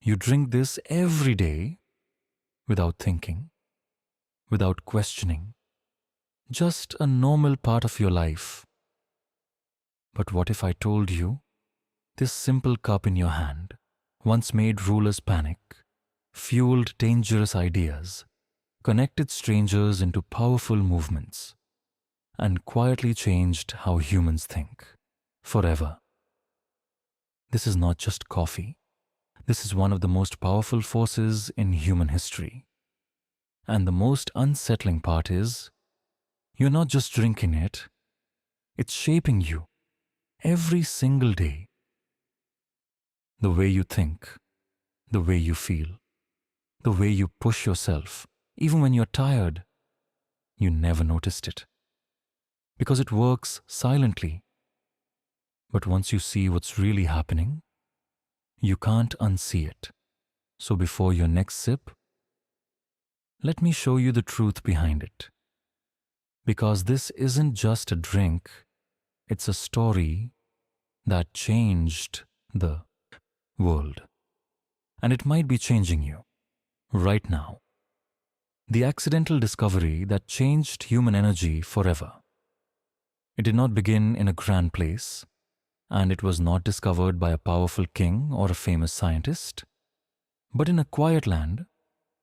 You drink this every day without thinking, without questioning, just a normal part of your life. But what if I told you this simple cup in your hand once made rulers panic, fueled dangerous ideas, connected strangers into powerful movements, and quietly changed how humans think forever? This is not just coffee. This is one of the most powerful forces in human history. And the most unsettling part is, you're not just drinking it, it's shaping you every single day. The way you think, the way you feel, the way you push yourself, even when you're tired, you never noticed it. Because it works silently. But once you see what's really happening, you can't unsee it. So before your next sip, let me show you the truth behind it. Because this isn't just a drink, it's a story that changed the world. And it might be changing you right now. The accidental discovery that changed human energy forever. It did not begin in a grand place, and it was not discovered by a powerful king or a famous scientist, but in a quiet land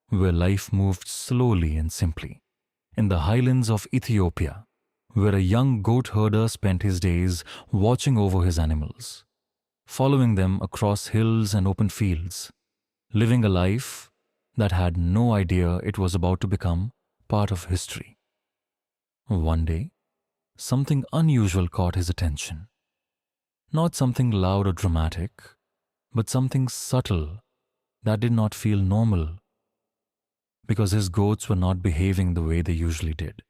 where life moved slowly and simply. In the highlands of Ethiopia, where a young goat herder spent his days watching over his animals, following them across hills and open fields, living a life that had no idea it was about to become part of history. One day, something unusual caught his attention. Not something loud or dramatic, but something subtle that did not feel normal. Because his goats were not behaving the way they usually did.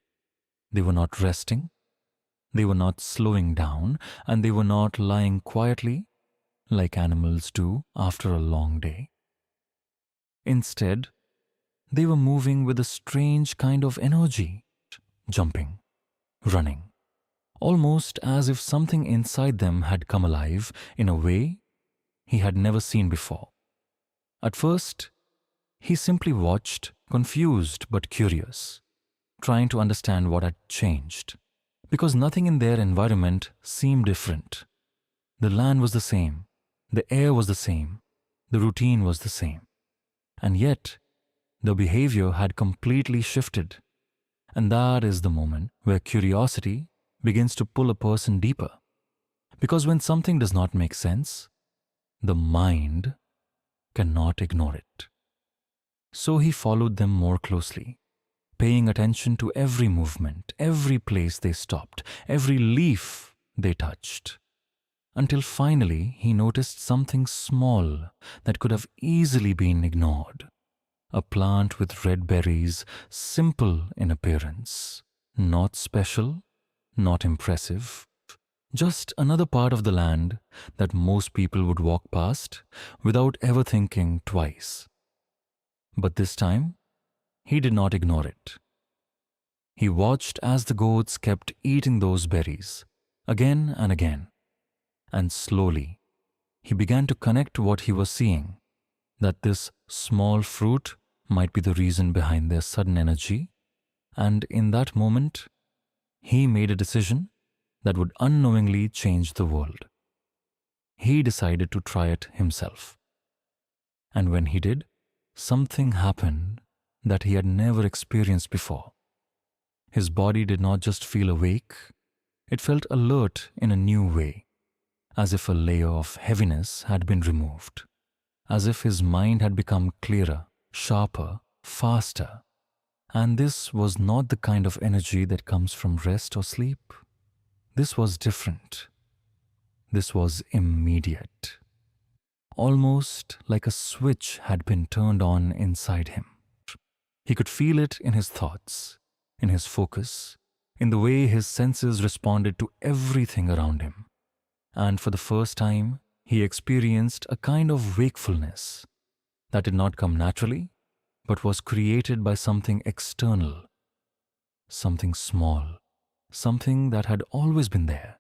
They were not resting, they were not slowing down, and they were not lying quietly like animals do after a long day. Instead, they were moving with a strange kind of energy, jumping, running, almost as if something inside them had come alive in a way he had never seen before. At first, he simply watched, confused but curious, trying to understand what had changed, because nothing in their environment seemed different. The land was the same, the air was the same, the routine was the same. And yet, the behavior had completely shifted. And that is the moment where curiosity begins to pull a person deeper. Because when something does not make sense, the mind cannot ignore it. So he followed them more closely, paying attention to every movement, every place they stopped, every leaf they touched, until finally he noticed something small that could have easily been ignored. A plant with red berries, simple in appearance, not special, not impressive, just another part of the land that most people would walk past without ever thinking twice. But this time, he did not ignore it. He watched as the goats kept eating those berries, again and again. And slowly, he began to connect what he was seeing, that this small fruit might be the reason behind their sudden energy, and in that moment, he made a decision that would unknowingly change the world. He decided to try it himself. And when he did, something happened that he had never experienced before. His body did not just feel awake, it felt alert in a new way, as if a layer of heaviness had been removed, as if his mind had become clearer, sharper, faster. And this was not the kind of energy that comes from rest or sleep. This was different. This was immediate. Almost like a switch had been turned on inside him. He could feel it in his thoughts, in his focus, in the way his senses responded to everything around him. And for the first time, he experienced a kind of wakefulness that did not come naturally, but was created by something external, something small, something that had always been there,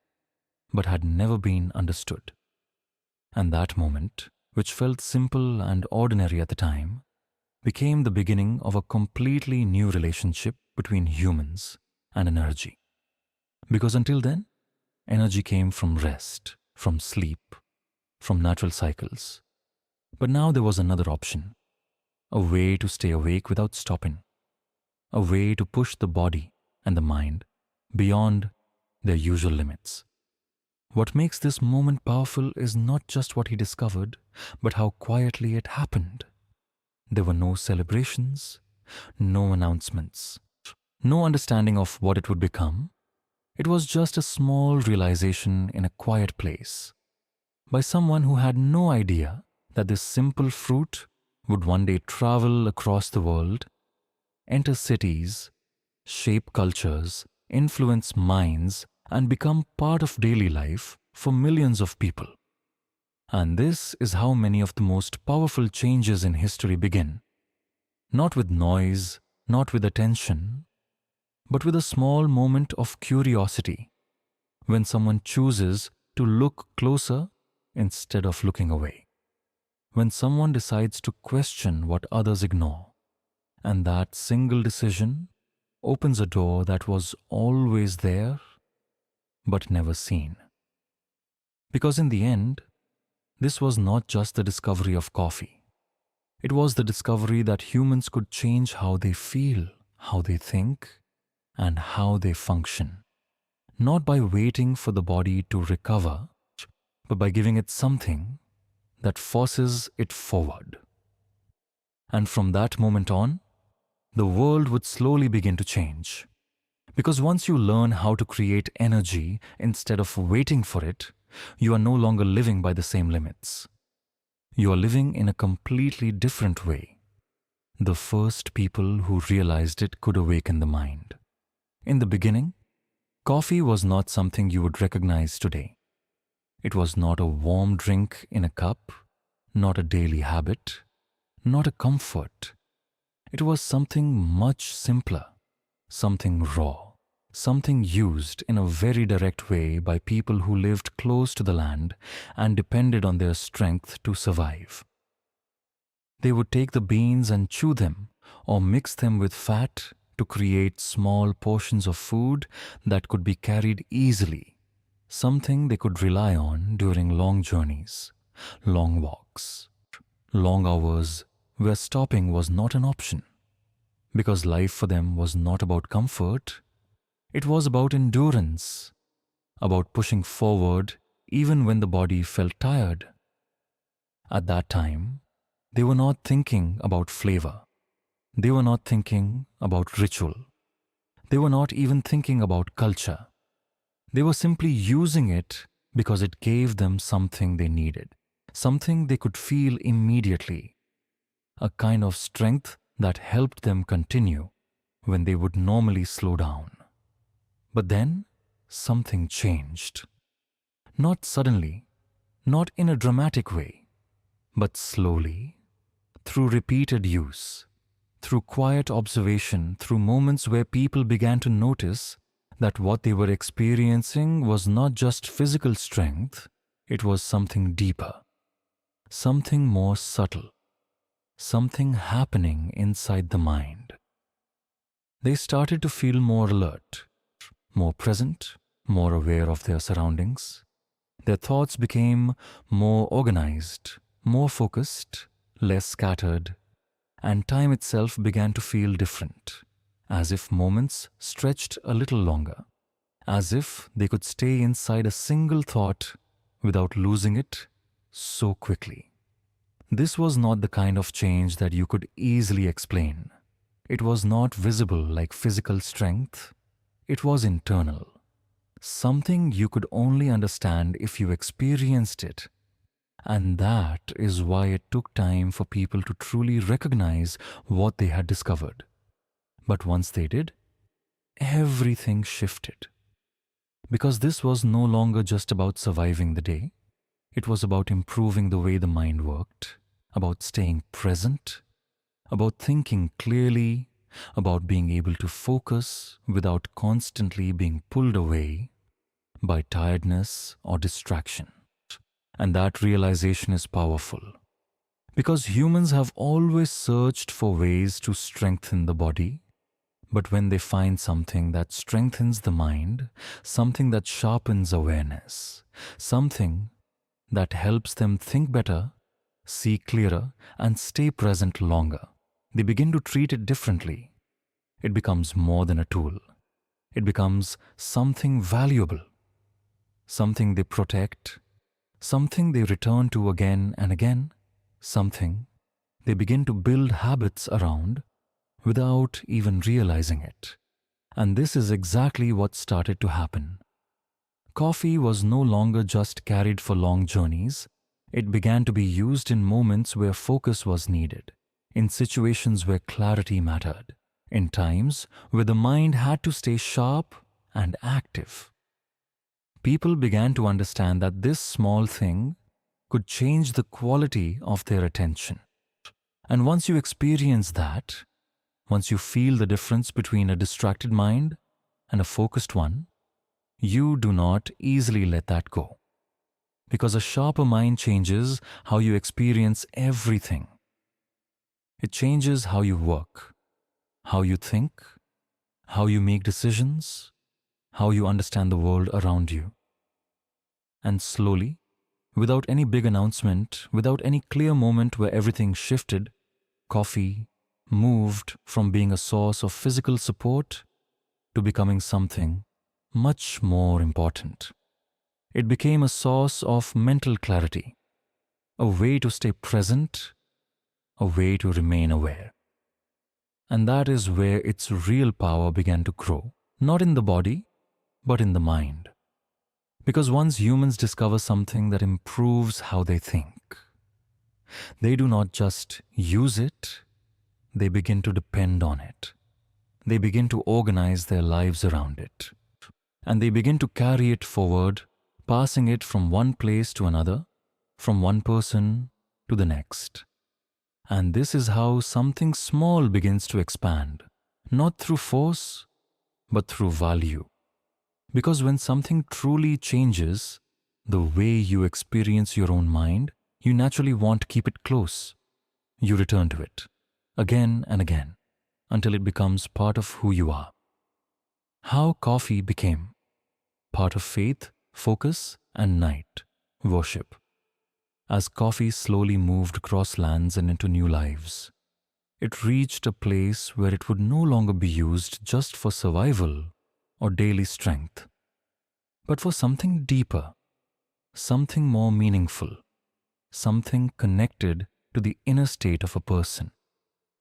but had never been understood. And that moment, which felt simple and ordinary at the time, became the beginning of a completely new relationship between humans and energy. Because until then, energy came from rest, from sleep, from natural cycles. But now there was another option, a way to stay awake without stopping, a way to push the body and the mind beyond their usual limits. What makes this moment powerful is not just what he discovered, but how quietly it happened. There were no celebrations, no announcements, no understanding of what it would become. It was just a small realization in a quiet place by someone who had no idea that this simple fruit would one day travel across the world, enter cities, shape cultures, influence minds, and become part of daily life for millions of people. And this is how many of the most powerful changes in history begin. Not with noise, not with attention, but with a small moment of curiosity, when someone chooses to look closer instead of looking away. When someone decides to question what others ignore, and that single decision opens a door that was always there but never seen. Because in the end, this was not just the discovery of coffee. It was the discovery that humans could change how they feel, how they think, and how they function. Not by waiting for the body to recover, but by giving it something that forces it forward. And from that moment on, the world would slowly begin to change. Because once you learn how to create energy instead of waiting for it, you are no longer living by the same limits. You are living in a completely different way. The first people who realized it could awaken the mind. In the beginning, coffee was not something you would recognize today. It was not a warm drink in a cup, not a daily habit, not a comfort. It was something much simpler, something raw, something used in a very direct way by people who lived close to the land and depended on their strength to survive. They would take the beans and chew them or mix them with fat to create small portions of food that could be carried easily, something they could rely on during long journeys, long walks, long hours where stopping was not an option. Because life for them was not about comfort, it was about endurance, about pushing forward even when the body felt tired. At that time, they were not thinking about flavor. They were not thinking about ritual. They were not even thinking about culture. They were simply using it because it gave them something they needed, something they could feel immediately, a kind of strength that helped them continue when they would normally slow down. But then, something changed. Not suddenly, not in a dramatic way, but slowly, through repeated use, through quiet observation, through moments where people began to notice that what they were experiencing was not just physical strength, it was something deeper, something more subtle, something happening inside the mind. They started to feel more alert, more present, more aware of their surroundings. Their thoughts became more organized, more focused, less scattered, and time itself began to feel different, as if moments stretched a little longer, as if they could stay inside a single thought without losing it so quickly. This was not the kind of change that you could easily explain. It was not visible like physical strength. It was internal. Something you could only understand if you experienced it. And that is why it took time for people to truly recognize what they had discovered. But once they did, everything shifted. Because this was no longer just about surviving the day. It was about improving the way the mind worked, about staying present, about thinking clearly, about being able to focus without constantly being pulled away by tiredness or distraction. And that realization is powerful Because humans have always searched for ways to strengthen the body, but when they find something that strengthens the mind, something that sharpens awareness, something that helps them think better, see clearer, and stay present longer, they begin to treat it differently. It becomes more than a tool. It becomes something valuable, something they protect, something they return to again and again, something they begin to build habits around without even realizing it. And this is exactly what started to happen. Coffee was no longer just carried for long journeys. It began to be used in moments where focus was needed, in situations where clarity mattered, in times where the mind had to stay sharp and active. People began to understand that this small thing could change the quality of their attention. And once you experience that, once you feel the difference between a distracted mind and a focused one, you do not easily let that go. Because a sharper mind changes how you experience everything. It changes how you work, how you think, how you make decisions, how you understand the world around you. And slowly, without any big announcement, without any clear moment where everything shifted, coffee moved from being a source of physical support to becoming something much more important. It became a source of mental clarity, a way to stay present, a way to remain aware. And that is where its real power began to grow, not in the body, but in the mind. Because once humans discover something that improves how they think, they do not just use it, they begin to depend on it. They begin to organize their lives around it. And they begin to carry it forward, passing it from one place to another, from one person to the next. And this is how something small begins to expand, not through force, but through value. Because when something truly changes the way you experience your own mind, you naturally want to keep it close. You return to it again and again until it becomes part of who you are. How coffee became part of faith, focus, and night worship. As coffee slowly moved across lands and into new lives, it reached a place where it would no longer be used just for survival or daily strength, but for something deeper, something more meaningful, something connected to the inner state of a person,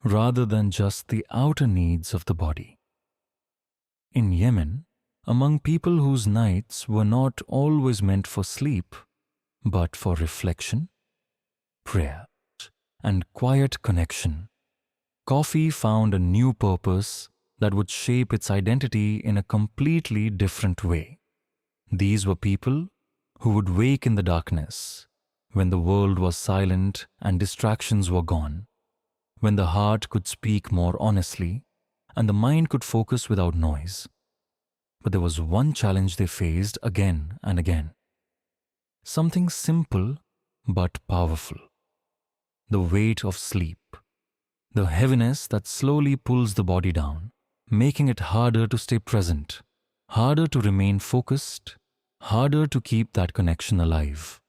rather than just the outer needs of the body. In Yemen, among people whose nights were not always meant for sleep, but for reflection, prayer, and quiet connection, coffee found a new purpose that would shape its identity in a completely different way. These were people who would wake in the darkness, when the world was silent and distractions were gone, when the heart could speak more honestly and the mind could focus without noise. But there was one challenge they faced again and again. Something simple but powerful. The weight of sleep. The heaviness that slowly pulls the body down, making it harder to stay present, harder to remain focused, harder to keep that connection alive.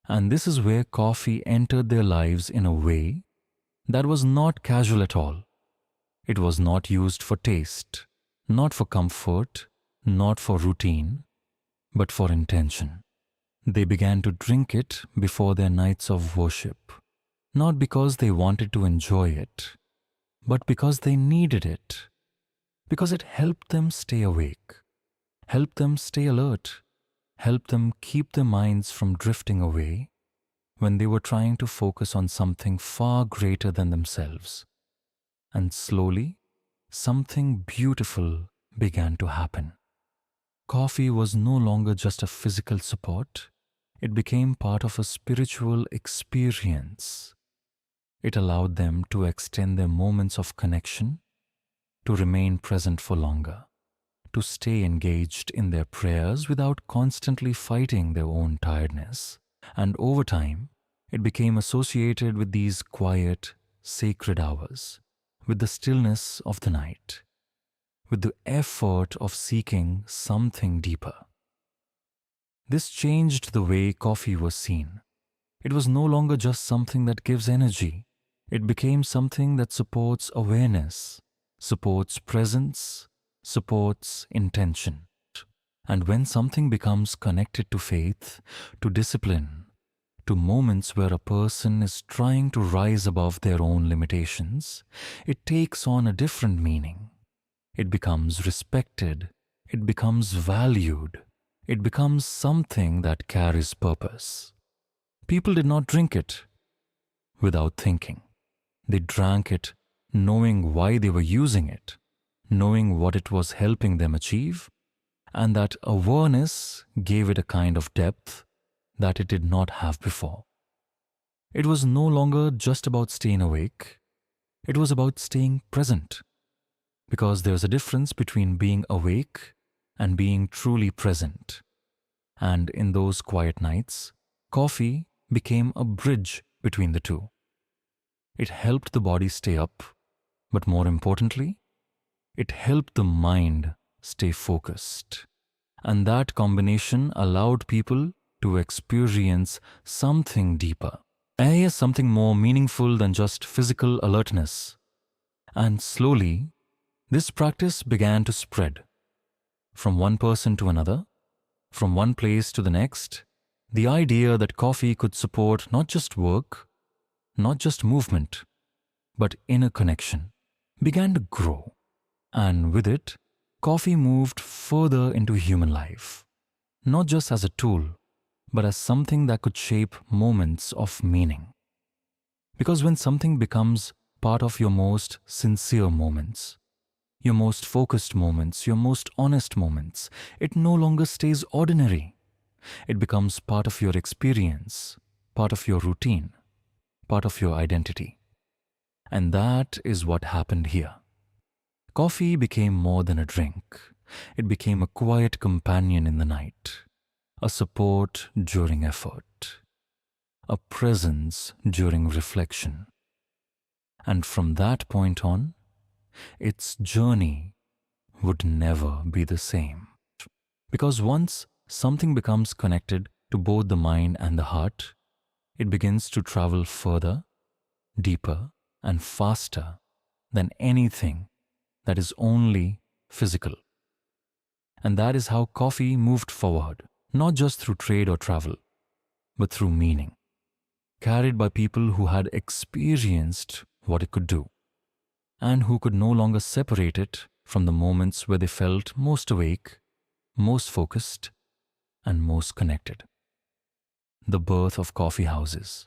And this is where coffee entered their lives in a way that was not casual at all. It was not used for taste, not for comfort, not for routine, but for intention. They began to drink it before their nights of worship, not because they wanted to enjoy it, but because they needed it, because it helped them stay awake, helped them stay alert, helped them keep their minds from drifting away when they were trying to focus on something far greater than themselves. And slowly, something beautiful began to happen. Coffee was no longer just a physical support. It became part of a spiritual experience. It allowed them to extend their moments of connection, to remain present for longer, to stay engaged in their prayers without constantly fighting their own tiredness. And over time, It became associated with these quiet, sacred hours, with the stillness of the night, with the effort of seeking something deeper. This changed the way coffee was seen. It was no longer just something that gives energy. It became something that supports awareness, supports presence, supports intention. And when something becomes connected to faith, to discipline, to moments where a person is trying to rise above their own limitations, it takes on a different meaning. It becomes respected, it becomes valued, it becomes something that carries purpose. People did not drink it without thinking. They drank it knowing why they were using it, knowing what it was helping them achieve, and that awareness gave it a kind of depth that it did not have before. It was no longer just about staying awake, it was about staying present. Because there's a difference between being awake and being truly present. And in those quiet nights, coffee became a bridge between the two. It helped the body stay up, but more importantly, it helped the mind stay focused. And that combination allowed people to experience something deeper. Yes, something more meaningful than just physical alertness. And slowly, this practice began to spread. From one person to another, from one place to the next, the idea that coffee could support not just work, not just movement, but inner connection, began to grow. And with it, coffee moved further into human life, not just as a tool, but as something that could shape moments of meaning. Because when something becomes part of your most sincere moments, your most focused moments, your most honest moments, it no longer stays ordinary. It becomes part of your experience, part of your routine, part of your identity. And that is what happened here. Coffee became more than a drink. It became a quiet companion in the night, a support during effort, a presence during reflection. And from that point on, its journey would never be the same. Because once something becomes connected to both the mind and the heart, it begins to travel further, deeper, and faster than anything that is only physical. And that is how coffee moved forward, not just through trade or travel, but through meaning, carried by people who had experienced what it could do, and who could no longer separate it from the moments where they felt most awake, most focused, and most connected. The birth of coffee houses,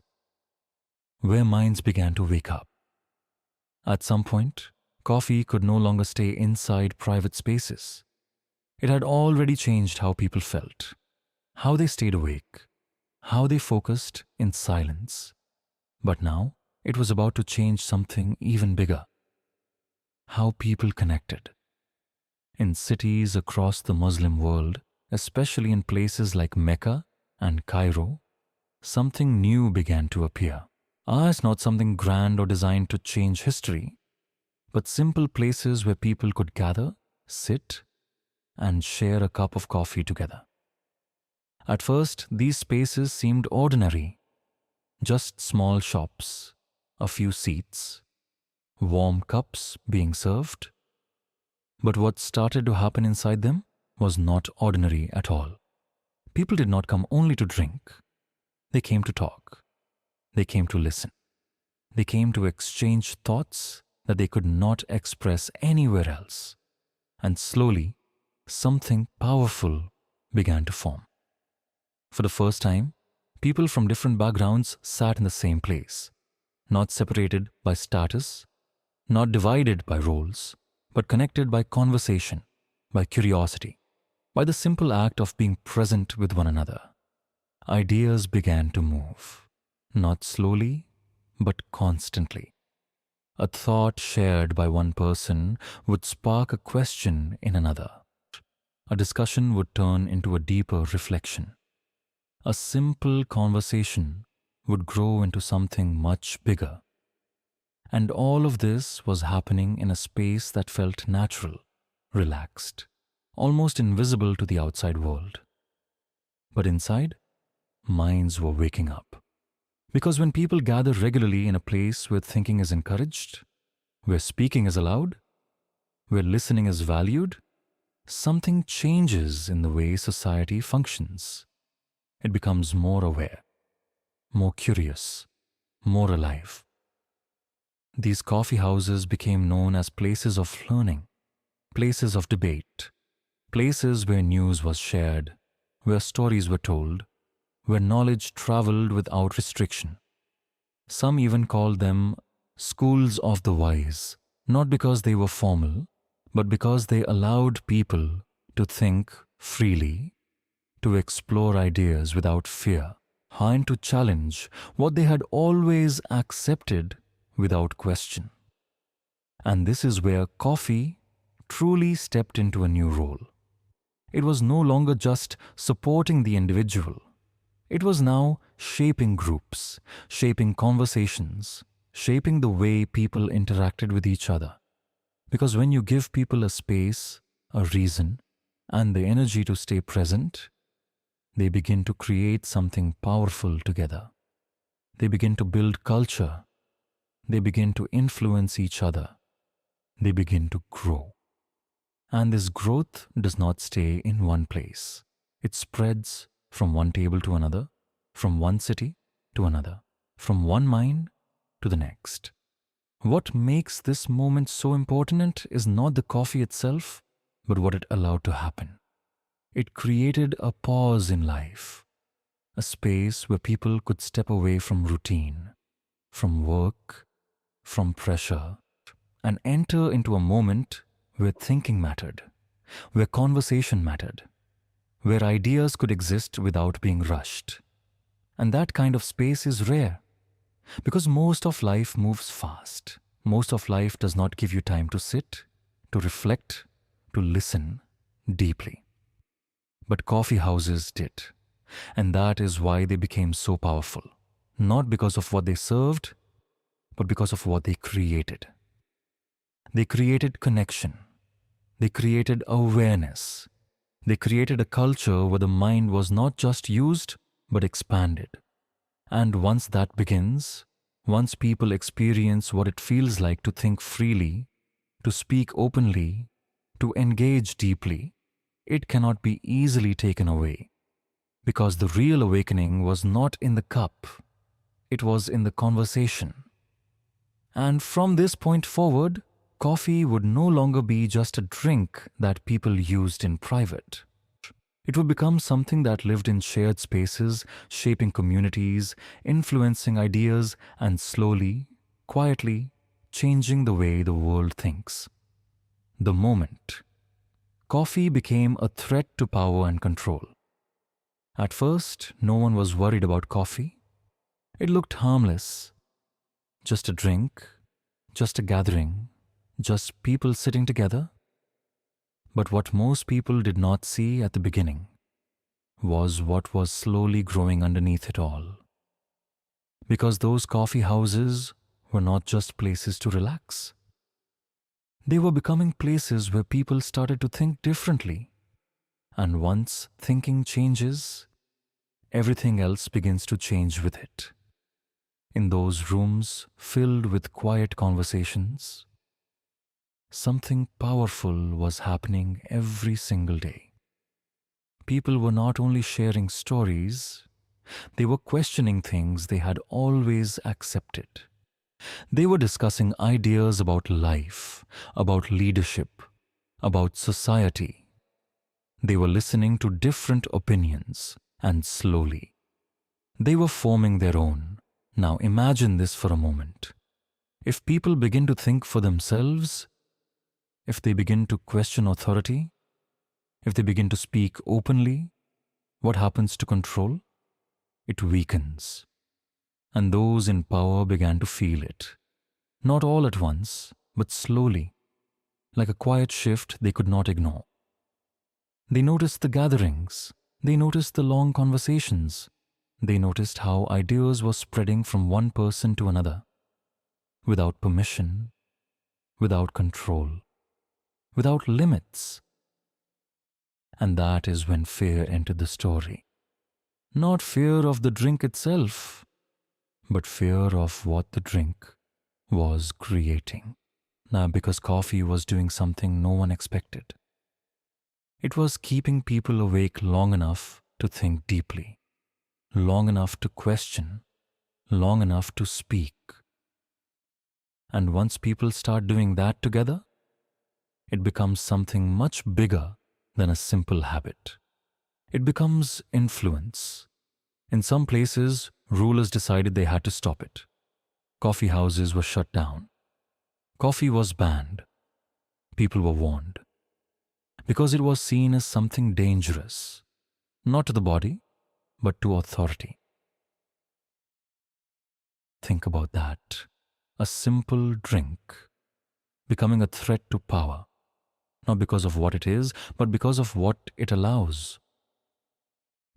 where minds began to wake up. At some point, coffee could no longer stay inside private spaces. It had already changed how people felt, how they stayed awake, how they focused in silence. But now, it was about to change something even bigger. How people connected. In cities across the Muslim world, especially in places like Mecca and Cairo, something new began to appear. It's not something grand or designed to change history, but simple places where people could gather, sit, and share a cup of coffee together. At first, these spaces seemed ordinary, just small shops, a few seats, warm cups being served. But what started to happen inside them was not ordinary at all. People did not come only to drink. They came to talk. They came to listen. They came to exchange thoughts that they could not express anywhere else. And slowly, something powerful began to form. For the first time, people from different backgrounds sat in the same place, not separated by status, not divided by roles, but connected by conversation, by curiosity, by the simple act of being present with one another. Ideas began to move, not slowly, but constantly. A thought shared by one person would spark a question in another. A discussion would turn into a deeper reflection. A simple conversation would grow into something much bigger. And all of this was happening in a space that felt natural, relaxed, almost invisible to the outside world. But inside, minds were waking up. Because when people gather regularly in a place where thinking is encouraged, where speaking is allowed, where listening is valued, something changes in the way society functions. It becomes more aware, more curious, more alive. These coffee houses became known as places of learning, places of debate, places where news was shared, where stories were told, where knowledge traveled without restriction. Some even called them schools of the wise, not because they were formal, but because they allowed people to think freely, to explore ideas without fear, and to challenge what they had always accepted without question. And this is where coffee truly stepped into a new role. It was no longer just supporting the individual. It was now shaping groups, shaping conversations, shaping the way people interacted with each other. Because when you give people a space, a reason, and the energy to stay present, they begin to create something powerful together. They begin to build culture. They begin to influence each other. They begin to grow. And this growth does not stay in one place. It spreads from one table to another, from one city to another, from one mind to the next. What makes this moment so important is not the coffee itself, but what it allowed to happen. It created a pause in life, a space where people could step away from routine, from work, from pressure, and enter into a moment where thinking mattered, where conversation mattered, where ideas could exist without being rushed. And that kind of space is rare, because most of life moves fast. Most of life does not give you time to sit, to reflect, to listen deeply. But coffee houses did, and that is why they became so powerful, not because of what they served, but because of what they created. They created connection. They created awareness. They created a culture where the mind was not just used, but expanded. And once that begins, once people experience what it feels like to think freely, to speak openly, to engage deeply, it cannot be easily taken away. Because the real awakening was not in the cup, it was in the conversation. And from this point forward, coffee would no longer be just a drink that people used in private. It would become something that lived in shared spaces, shaping communities, influencing ideas, and slowly, quietly, changing the way the world thinks. The moment coffee became a threat to power and control. At first, no one was worried about coffee. It looked harmless. Just a drink, just a gathering, just people sitting together. But what most people did not see at the beginning was what was slowly growing underneath it all. Because those coffee houses were not just places to relax. They were becoming places where people started to think differently. And once thinking changes, everything else begins to change with it. In those rooms filled with quiet conversations, something powerful was happening every single day. People were not only sharing stories, they were questioning things they had always accepted. They were discussing ideas about life, about leadership, about society. They were listening to different opinions, and slowly, they were forming their own. Now imagine this for a moment. If people begin to think for themselves, if they begin to question authority, if they begin to speak openly, what happens to control? It weakens. And those in power began to feel it. Not all at once, but slowly, like a quiet shift they could not ignore. They noticed the gatherings. They noticed the long conversations. They noticed how ideas were spreading from one person to another, without permission, without control, without limits. And that is when fear entered the story. Not fear of the drink itself, but fear of what the drink was creating. Now, because coffee was doing something no one expected. It was keeping people awake long enough to think deeply, long enough to question, long enough to speak. And once people start doing that together, it becomes something much bigger than a simple habit. It becomes influence. In some places, rulers decided they had to stop it. Coffee houses were shut down. Coffee was banned. People were warned. Because it was seen as something dangerous, not to the body, but to authority. Think about that. A simple drink becoming a threat to power, not because of what it is, but because of what it allows.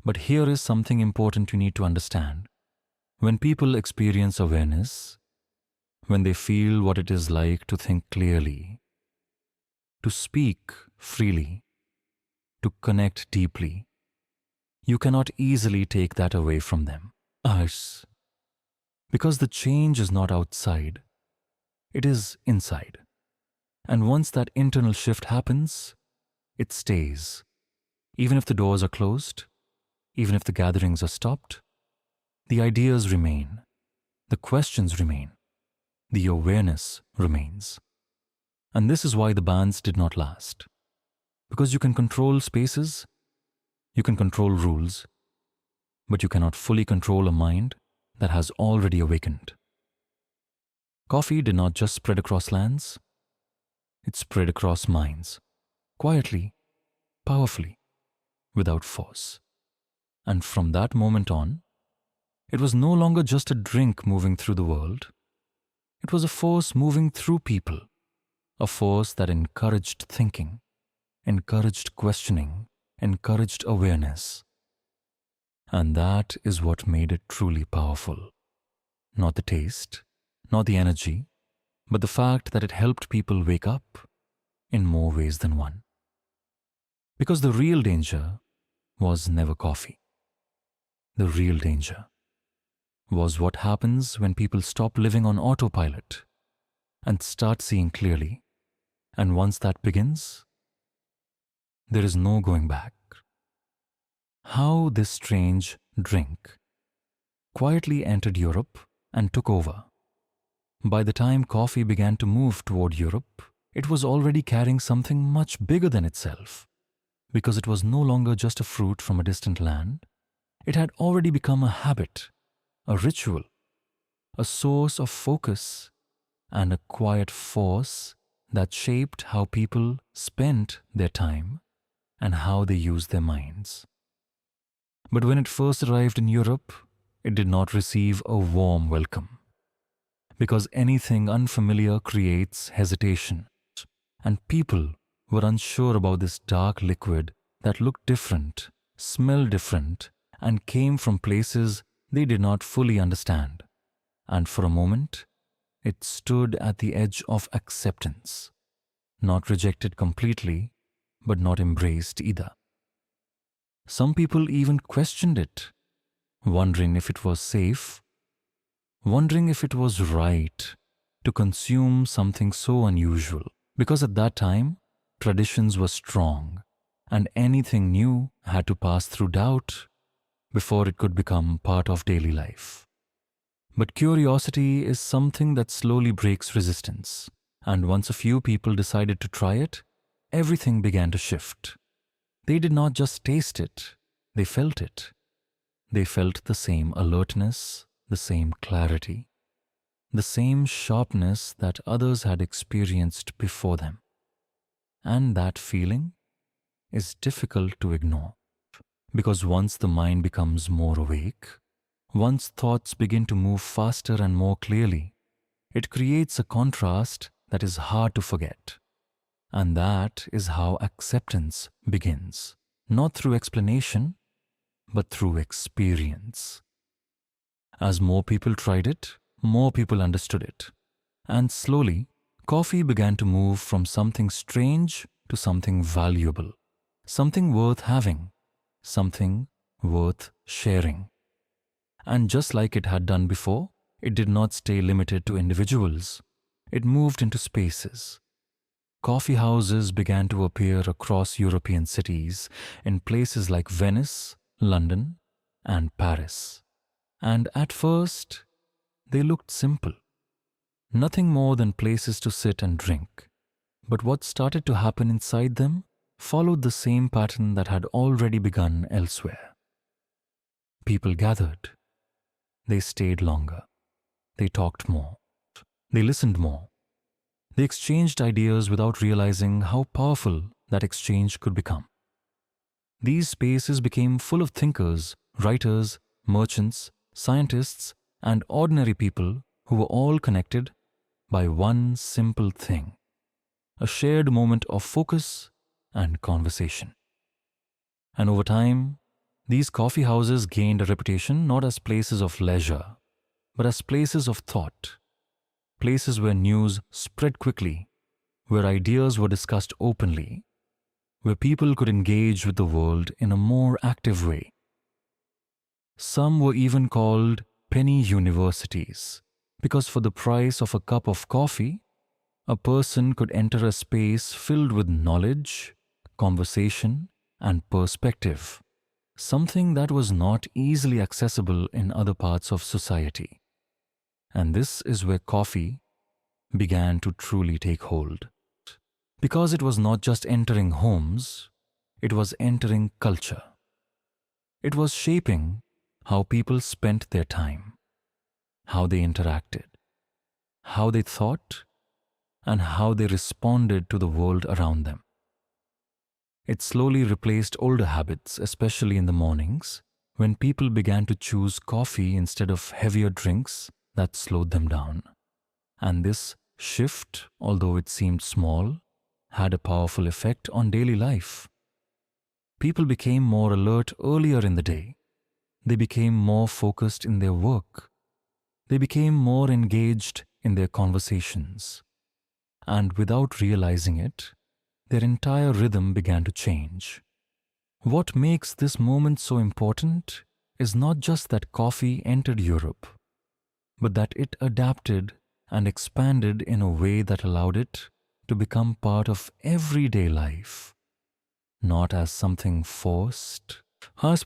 But here is something important you need to understand. When people experience awareness, when they feel what it is like to think clearly, to speak freely, to connect deeply, you cannot easily take that away from them. Us. Because the change is not outside, it is inside. And once that internal shift happens, it stays. Even if the doors are closed, even if the gatherings are stopped, the ideas remain, the questions remain, the awareness remains. And this is why the bans did not last. Because you can control spaces, you can control rules, but you cannot fully control a mind that has already awakened. Coffee did not just spread across lands, it spread across minds, quietly, powerfully, without force. And from that moment on, it was no longer just a drink moving through the world. It was a force moving through people, a force that encouraged thinking, encouraged questioning, encouraged awareness. And that is what made it truly powerful. Not the taste, not the energy, but the fact that it helped people wake up in more ways than one. Because the real danger was never coffee. The real danger was what happens when people stop living on autopilot and start seeing clearly. And once that begins, there is no going back. How this strange drink quietly entered Europe and took over. By the time coffee began to move toward Europe, it was already carrying something much bigger than itself. Because it was no longer just a fruit from a distant land, it had already become a habit, a ritual, a source of focus, and a quiet force that shaped how people spent their time and how they used their minds. But when it first arrived in Europe, it did not receive a warm welcome. Because anything unfamiliar creates hesitation, and people were unsure about this dark liquid that looked different, smelled different, and came from places they did not fully understand. And for a moment, it stood at the edge of acceptance, not rejected completely, but not embraced either. Some people even questioned it, wondering if it was safe, wondering if it was right to consume something so unusual. Because at that time, traditions were strong, and anything new had to pass through doubt before it could become part of daily life. But curiosity is something that slowly breaks resistance, and once a few people decided to try it, everything began to shift. They did not just taste it, they felt it. They felt the same alertness, the same clarity, the same sharpness that others had experienced before them. And that feeling is difficult to ignore, because once the mind becomes more awake, once thoughts begin to move faster and more clearly, it creates a contrast that is hard to forget. And that is how acceptance begins, not through explanation, but through experience. As more people tried it, more people understood it. And slowly, coffee began to move from something strange to something valuable, something worth having, something worth sharing. And just like it had done before, it did not stay limited to individuals. It moved into spaces. Coffee houses began to appear across European cities in places like Venice, London, and Paris. And at first, they looked simple, nothing more than places to sit and drink. But what started to happen inside them followed the same pattern that had already begun elsewhere. People gathered. They stayed longer. They talked more. They listened more. They exchanged ideas without realizing how powerful that exchange could become. These spaces became full of thinkers, writers, merchants, scientists, and ordinary people who were all connected by one simple thing: a shared moment of focus and conversation. And over time, these coffee houses gained a reputation not as places of leisure, but as places of thought, places where news spread quickly, where ideas were discussed openly, where people could engage with the world in a more active way. Some were even called penny universities, because for the price of a cup of coffee, a person could enter a space filled with knowledge, conversation, and perspective, something that was not easily accessible in other parts of society. And this is where coffee began to truly take hold. Because it was not just entering homes, it was entering culture. It was shaping how people spent their time, how they interacted, how they thought, and how they responded to the world around them. It slowly replaced older habits, especially in the mornings, when people began to choose coffee instead of heavier drinks that slowed them down. And this shift, although it seemed small, had a powerful effect on daily life. People became more alert earlier in the day. They became more focused in their work. They became more engaged in their conversations. And without realizing it, their entire rhythm began to change. What makes this moment so important is not just that coffee entered Europe, but that it adapted and expanded in a way that allowed it to become part of everyday life, not as something forced,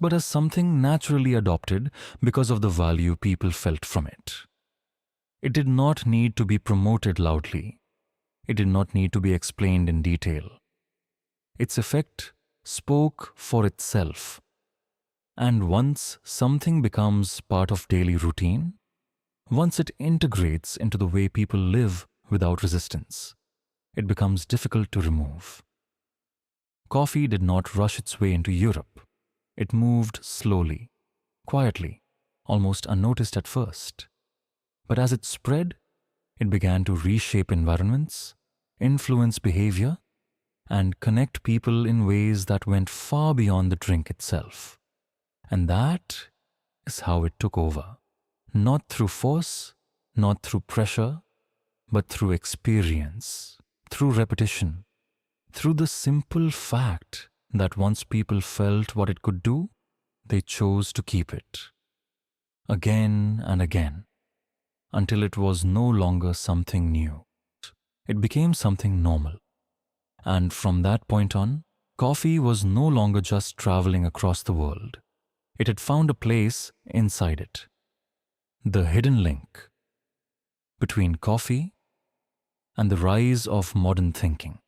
but as something naturally adopted because of the value people felt from it. It did not need to be promoted loudly. It did not need to be explained in detail. Its effect spoke for itself. And once something becomes part of daily routine, once it integrates into the way people live without resistance, it becomes difficult to remove. Coffee did not rush its way into Europe. It moved slowly, quietly, almost unnoticed at first. But as it spread, it began to reshape environments, influence behavior, and connect people in ways that went far beyond the drink itself. And that is how it took over. Not through force, not through pressure, but through experience, through repetition, through the simple fact that once people felt what it could do, they chose to keep it. Again and again, until it was no longer something new. It became something normal. And from that point on, coffee was no longer just traveling across the world. It had found a place inside it. The hidden link between coffee and the rise of modern thinking.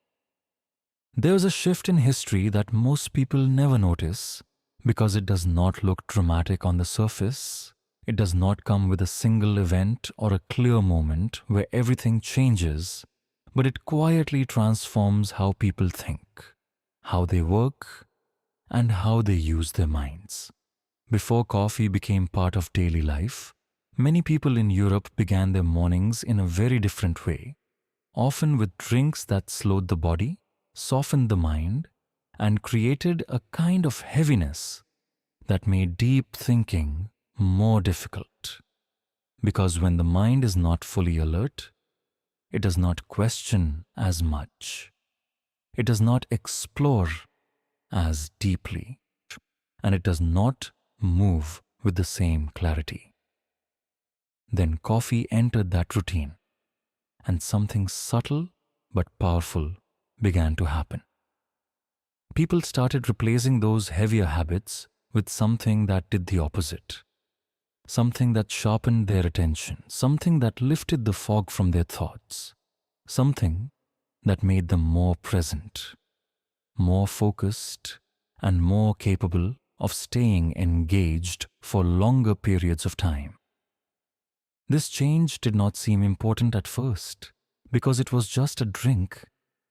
There is a shift in history that most people never notice because it does not look dramatic on the surface. It does not come with a single event or a clear moment where everything changes, but it quietly transforms how people think, how they work, and how they use their minds. Before coffee became part of daily life, many people in Europe began their mornings in a very different way, often with drinks that slowed the body, softened the mind, and created a kind of heaviness that made deep thinking more difficult. Because when the mind is not fully alert, it does not question as much. It does not explore as deeply, and it does not move with the same clarity. Then coffee entered that routine, and something subtle but powerful began to happen. People started replacing those heavier habits with something that did the opposite. Something that sharpened their attention, something that lifted the fog from their thoughts, something that made them more present, more focused, and more capable of staying engaged for longer periods of time. This change did not seem important at first, because it was just a drink,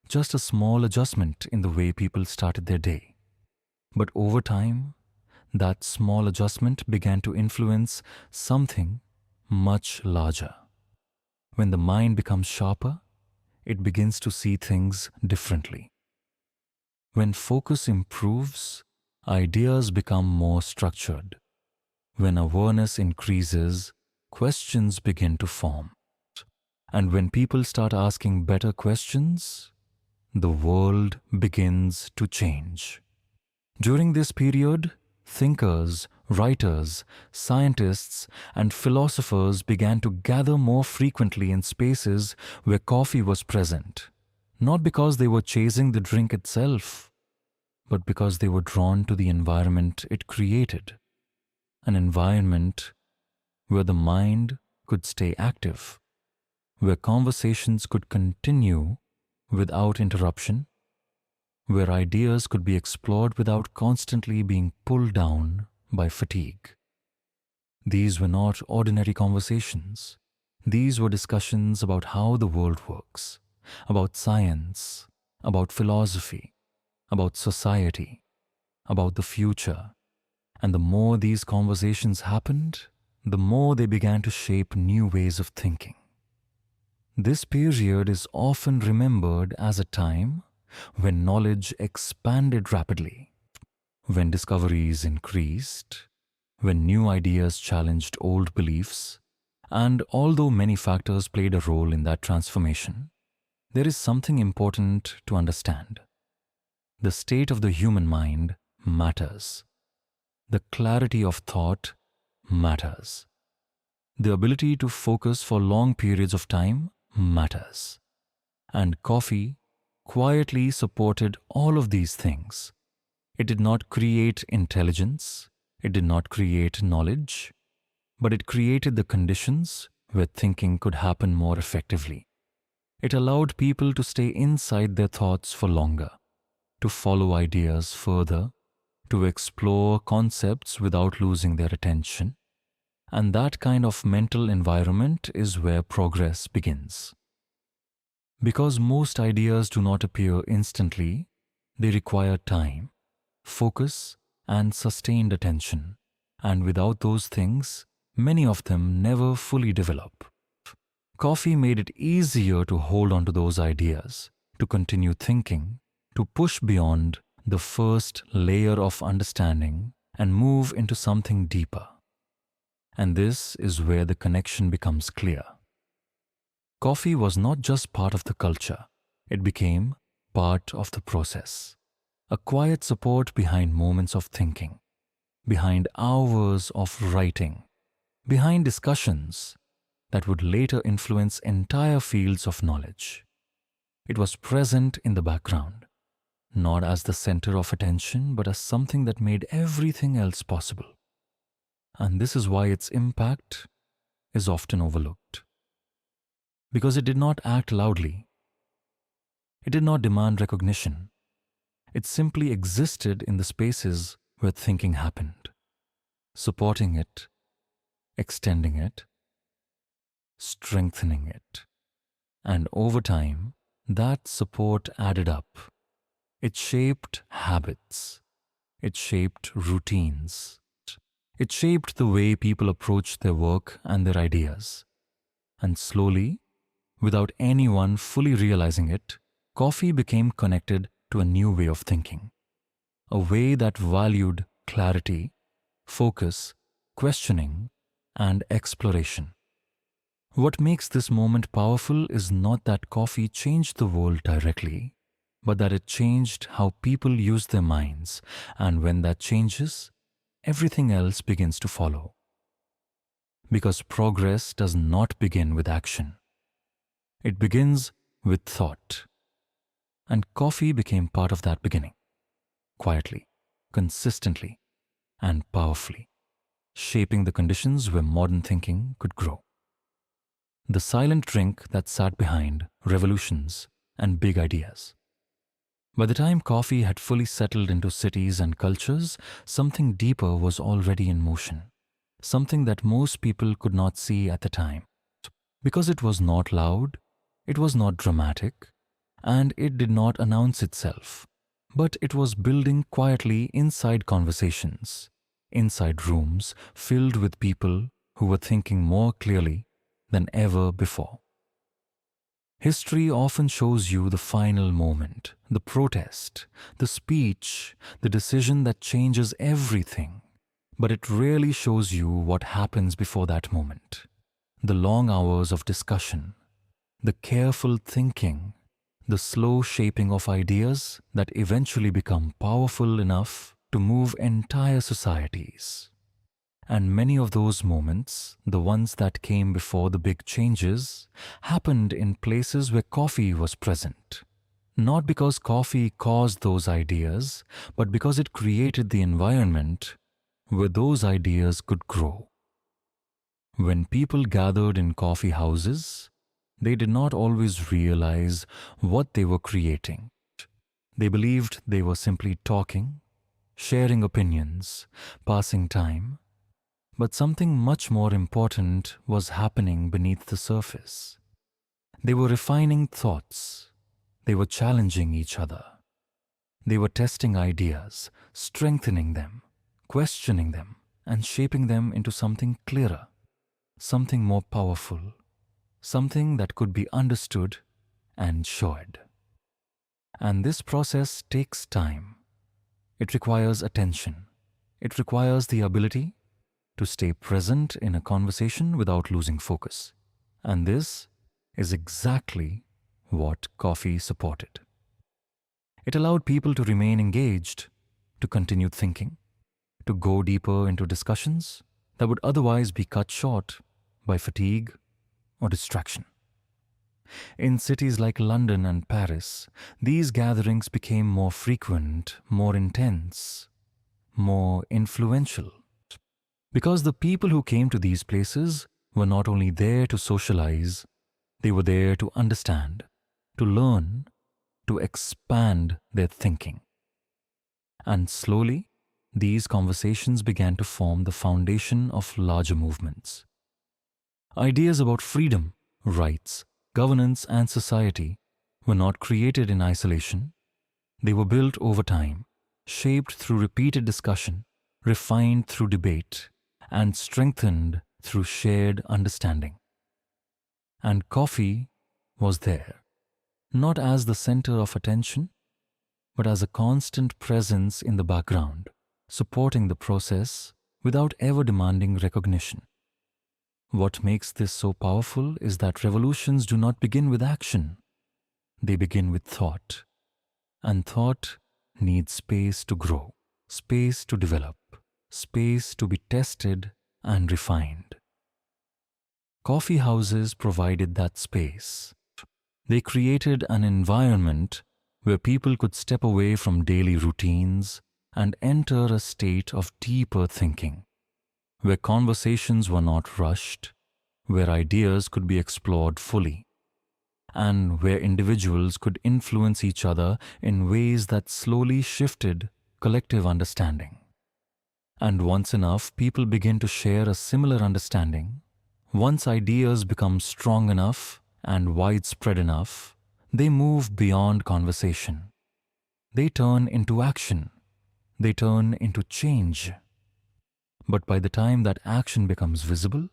just a small adjustment in the way people started their day. But over time, that small adjustment began to influence something much larger. When the mind becomes sharper, it begins to see things differently. When focus improves, ideas become more structured. When awareness increases, questions begin to form. And when people start asking better questions, the world begins to change. During this period, thinkers, writers, scientists, and philosophers began to gather more frequently in spaces where coffee was present, not because they were chasing the drink itself, but because they were drawn to the environment it created, an environment where the mind could stay active, where conversations could continue without interruption, where ideas could be explored without constantly being pulled down by fatigue. These were not ordinary conversations. These were discussions about how the world works, about science, about philosophy, about society, about the future. And the more these conversations happened, the more they began to shape new ways of thinking. This period is often remembered as a time when knowledge expanded rapidly, when discoveries increased, when new ideas challenged old beliefs, and although many factors played a role in that transformation, there is something important to understand. The state of the human mind matters. The clarity of thought matters. The ability to focus for long periods of time matters. And coffee quietly supported all of these things. It did not create intelligence, it did not create knowledge, but it created the conditions where thinking could happen more effectively. It allowed people to stay inside their thoughts for longer, to follow ideas further, to explore concepts without losing their attention. And that kind of mental environment is where progress begins. Because most ideas do not appear instantly, they require time, focus, and sustained attention. And without those things, many of them never fully develop. Coffee made it easier to hold on to those ideas, to continue thinking, to push beyond the first layer of understanding and move into something deeper. And this is where the connection becomes clear. Coffee was not just part of the culture, it became part of the process. A quiet support behind moments of thinking, behind hours of writing, behind discussions that would later influence entire fields of knowledge. It was present in the background, not as the center of attention, but as something that made everything else possible. And this is why its impact is often overlooked. Because it did not act loudly. It did not demand recognition. It simply existed in the spaces where thinking happened, supporting it, extending it, strengthening it. And over time, that support added up. It shaped habits. It shaped routines. It shaped the way people approached their work and their ideas. And slowly, without anyone fully realizing it, coffee became connected to a new way of thinking. A way that valued clarity, focus, questioning, and exploration. What makes this moment powerful is not that coffee changed the world directly, but that it changed how people use their minds, and when that changes, everything else begins to follow. Because progress does not begin with action. It begins with thought. And coffee became part of that beginning, quietly, consistently, and powerfully, shaping the conditions where modern thinking could grow. The silent drink that sat behind revolutions and big ideas. By the time coffee had fully settled into cities and cultures, something deeper was already in motion, something that most people could not see at the time. Because it was not loud, it was not dramatic, and it did not announce itself. But it was building quietly inside conversations, inside rooms filled with people who were thinking more clearly than ever before. History often shows you the final moment, the protest, the speech, the decision that changes everything. But it rarely shows you what happens before that moment. The long hours of discussion, the careful thinking, the slow shaping of ideas that eventually become powerful enough to move entire societies. And many of those moments, the ones that came before the big changes, happened in places where coffee was present. Not because coffee caused those ideas, but because it created the environment where those ideas could grow. When people gathered in coffee houses, they did not always realize what they were creating. They believed they were simply talking, sharing opinions, passing time. But something much more important was happening beneath the surface. They were refining thoughts. They were challenging each other. They were testing ideas, strengthening them, questioning them, and shaping them into something clearer, something more powerful, something that could be understood and shared. And this process takes time. It requires attention. It requires the ability to stay present in a conversation without losing focus. And this is exactly what coffee supported. It allowed people to remain engaged, to continue thinking, to go deeper into discussions that would otherwise be cut short by fatigue or distraction. In cities like London and Paris, these gatherings became more frequent, more intense, more influential. Because the people who came to these places were not only there to socialize, they were there to understand, to learn, to expand their thinking. And slowly, these conversations began to form the foundation of larger movements. Ideas about freedom, rights, governance, and society were not created in isolation. They were built over time, shaped through repeated discussion, refined through debate, and strengthened through shared understanding. And coffee was there, not as the center of attention, but as a constant presence in the background, supporting the process without ever demanding recognition. What makes this so powerful is that revolutions do not begin with action. They begin with thought. And thought needs space to grow, space to develop, space to be tested and refined. Coffee houses provided that space. They created an environment where people could step away from daily routines and enter a state of deeper thinking, where conversations were not rushed, where ideas could be explored fully, and where individuals could influence each other in ways that slowly shifted collective understanding. And once enough people begin to share a similar understanding, once ideas become strong enough and widespread enough, they move beyond conversation. They turn into action. They turn into change. But by the time that action becomes visible,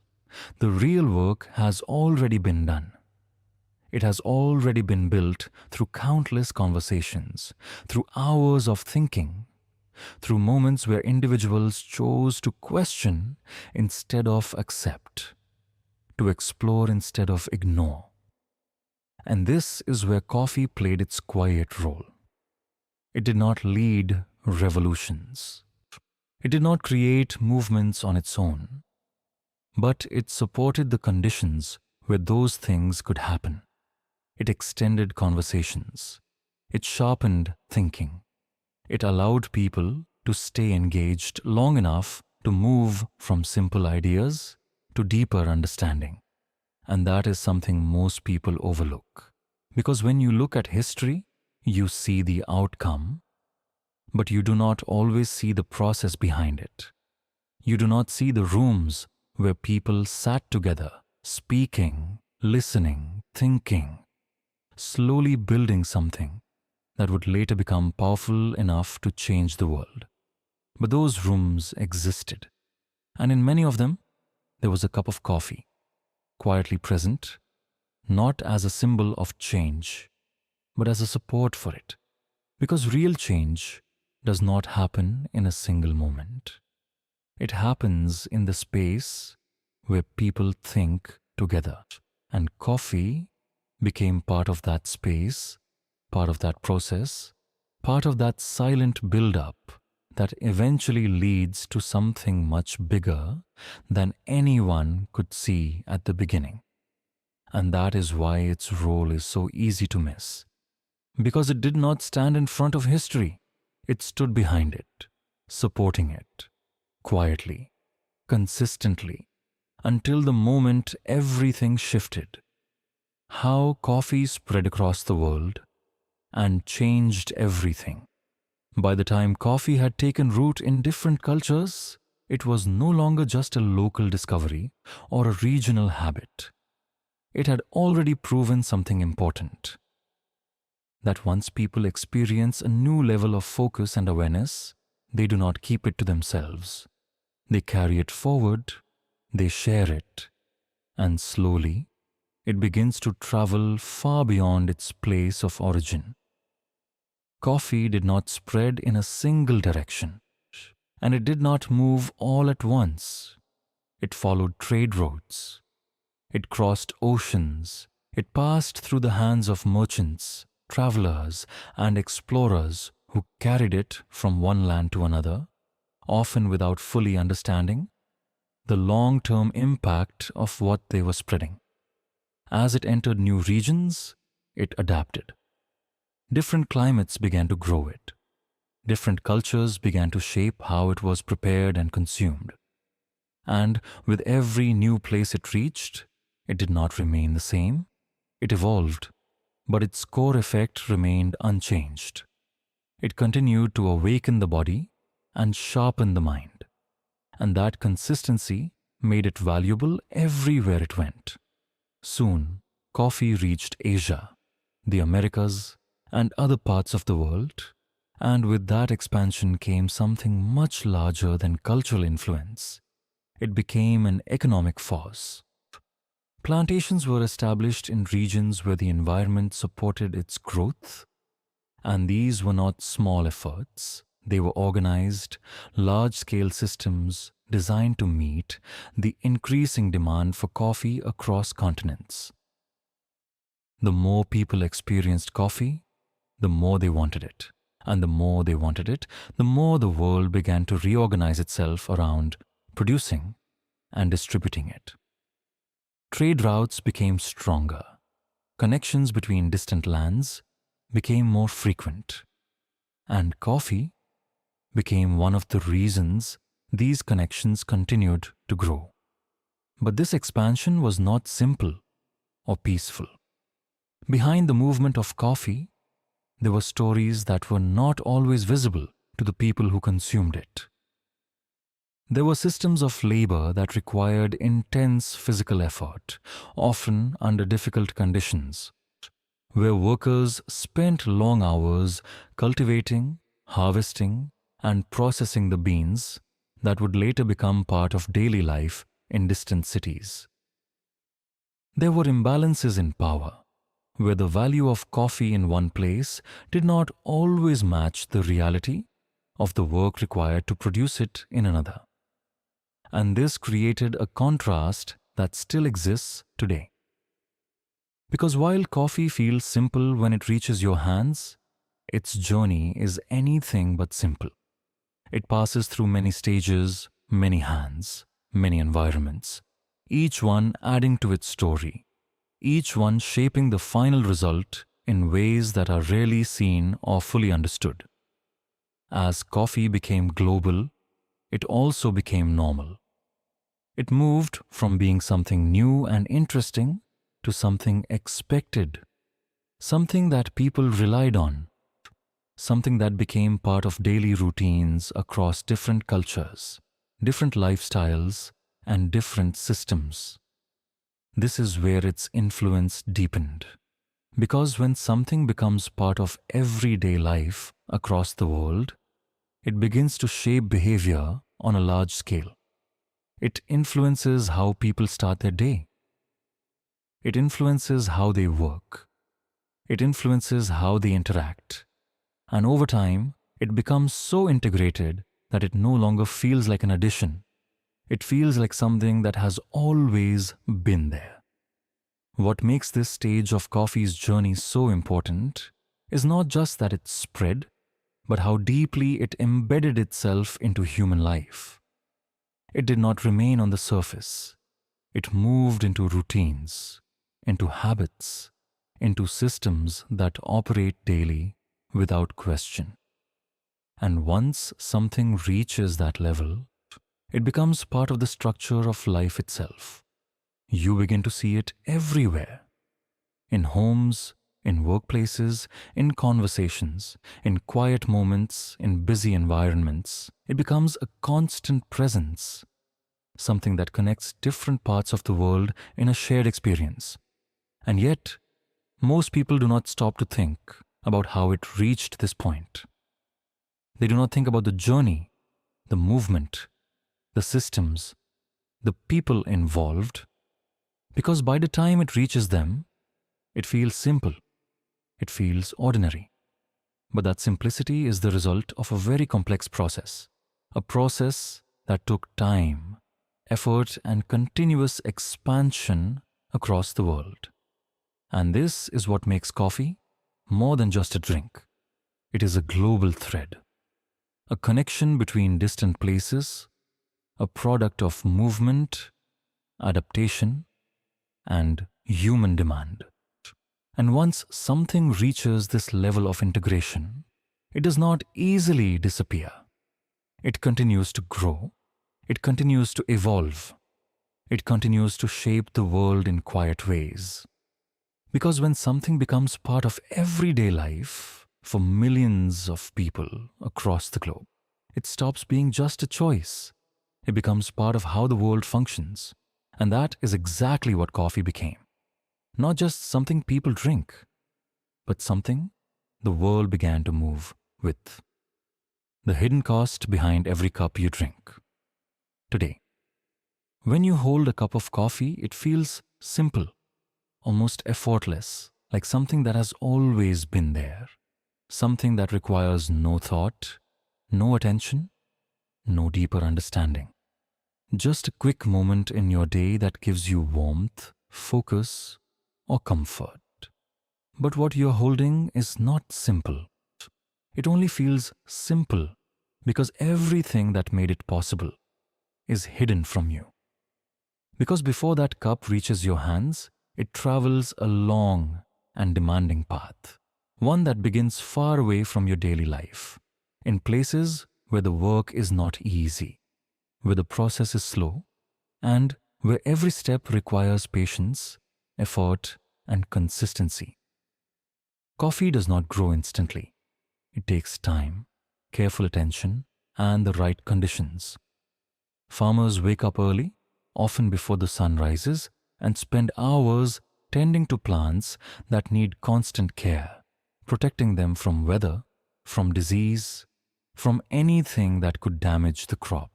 the real work has already been done. It has already been built through countless conversations, through hours of thinking, through moments where individuals chose to question instead of accept, to explore instead of ignore. And this is where coffee played its quiet role. It did not lead revolutions. It did not create movements on its own, but it supported the conditions where those things could happen. It extended conversations. It sharpened thinking. It allowed people to stay engaged long enough to move from simple ideas to deeper understanding. And that is something most people overlook. Because when you look at history, you see the outcome, but you do not always see the process behind it. You do not see the rooms where people sat together, speaking, listening, thinking, slowly building something that would later become powerful enough to change the world. But those rooms existed, and in many of them, there was a cup of coffee, quietly present, not as a symbol of change, but as a support for it. Because real change does not happen in a single moment. It happens in the space where people think together. And coffee became part of that space, part of that process, part of that silent build-up that eventually leads to something much bigger than anyone could see at the beginning. And that is why its role is so easy to miss. Because it did not stand in front of history. It stood behind it, supporting it, quietly, consistently, until the moment everything shifted. How coffee spread across the world and changed everything. By the time coffee had taken root in different cultures, it was no longer just a local discovery or a regional habit. It had already proven something important. That once people experience a new level of focus and awareness, they do not keep it to themselves. They carry it forward, they share it, and slowly, it begins to travel far beyond its place of origin. Coffee did not spread in a single direction, and it did not move all at once. It followed trade routes. It crossed oceans. It passed through the hands of merchants, travelers, and explorers who carried it from one land to another, often without fully understanding the long-term impact of what they were spreading. As it entered new regions, it adapted. Different climates began to grow it. Different cultures began to shape how it was prepared and consumed. And with every new place it reached, it did not remain the same. It evolved, but its core effect remained unchanged. It continued to awaken the body and sharpen the mind. And that consistency made it valuable everywhere it went. Soon, coffee reached Asia, the Americas, and other parts of the world, and with that expansion came something much larger than cultural influence. It became an economic force. Plantations were established in regions where the environment supported its growth, and these were not small efforts. They were organized, large-scale systems designed to meet the increasing demand for coffee across continents. The more people experienced coffee, the more they wanted it. And the more they wanted it, the more the world began to reorganize itself around producing and distributing it. Trade routes became stronger. Connections between distant lands became more frequent. And coffee became one of the reasons these connections continued to grow. But this expansion was not simple or peaceful. Behind the movement of coffee, there were stories that were not always visible to the people who consumed it. There were systems of labor that required intense physical effort, often under difficult conditions, where workers spent long hours cultivating, harvesting, and processing the beans that would later become part of daily life in distant cities. There were imbalances in power, where the value of coffee in one place did not always match the reality of the work required to produce it in another. And this created a contrast that still exists today. Because while coffee feels simple when it reaches your hands, its journey is anything but simple. It passes through many stages, many hands, many environments, each one adding to its story, each one shaping the final result in ways that are rarely seen or fully understood. As coffee became global, it also became normal. It moved from being something new and interesting to something expected, something that people relied on, something that became part of daily routines across different cultures, different lifestyles, and different systems. This is where its influence deepened. Because when something becomes part of everyday life across the world, it begins to shape behavior on a large scale. It influences how people start their day. It influences how they work. It influences how they interact. And over time, it becomes so integrated that it no longer feels like an addition. It feels like something that has always been there. What makes this stage of coffee's journey so important is not just that it spread, but how deeply it embedded itself into human life. It did not remain on the surface. It moved into routines, into habits, into systems that operate daily without question. And once something reaches that level, it becomes part of the structure of life itself. You begin to see it everywhere. In homes, in workplaces, in conversations, in quiet moments, in busy environments. It becomes a constant presence, something that connects different parts of the world in a shared experience. And yet, most people do not stop to think about how it reached this point. They do not think about the journey, the movement, the systems, the people involved, because by the time it reaches them, it feels simple, it feels ordinary. But that simplicity is the result of a very complex process, a process that took time, effort, and continuous expansion across the world. And this is what makes coffee more than just a drink. It is a global thread, a connection between distant places, a product of movement, adaptation, and human demand. And once something reaches this level of integration, it does not easily disappear. It continues to grow. It continues to evolve. It continues to shape the world in quiet ways. Because when something becomes part of everyday life for millions of people across the globe, it stops being just a choice. It becomes part of how the world functions. And that is exactly what coffee became. Not just something people drink, but something the world began to move with. The hidden cost behind every cup you drink. Today, when you hold a cup of coffee, it feels simple, almost effortless, like something that has always been there. Something that requires no thought, no attention, no deeper understanding. Just a quick moment in your day that gives you warmth, focus, or comfort. But what you're holding is not simple. It only feels simple because everything that made it possible is hidden from you. Because before that cup reaches your hands, it travels a long and demanding path, one that begins far away from your daily life, in places where the work is not easy, where the process is slow, and where every step requires patience, effort, and consistency. Coffee does not grow instantly. It takes time, careful attention, and the right conditions. Farmers wake up early, often before the sun rises, and spend hours tending to plants that need constant care, protecting them from weather, from disease, from anything that could damage the crop.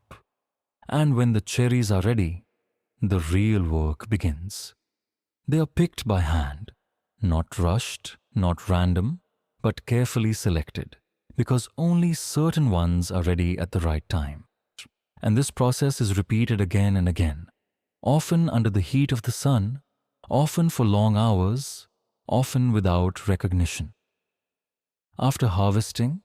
And when the cherries are ready, the real work begins. They are picked by hand, not rushed, not random, but carefully selected, because only certain ones are ready at the right time. And this process is repeated again and again, often under the heat of the sun, often for long hours, often without recognition. After harvesting,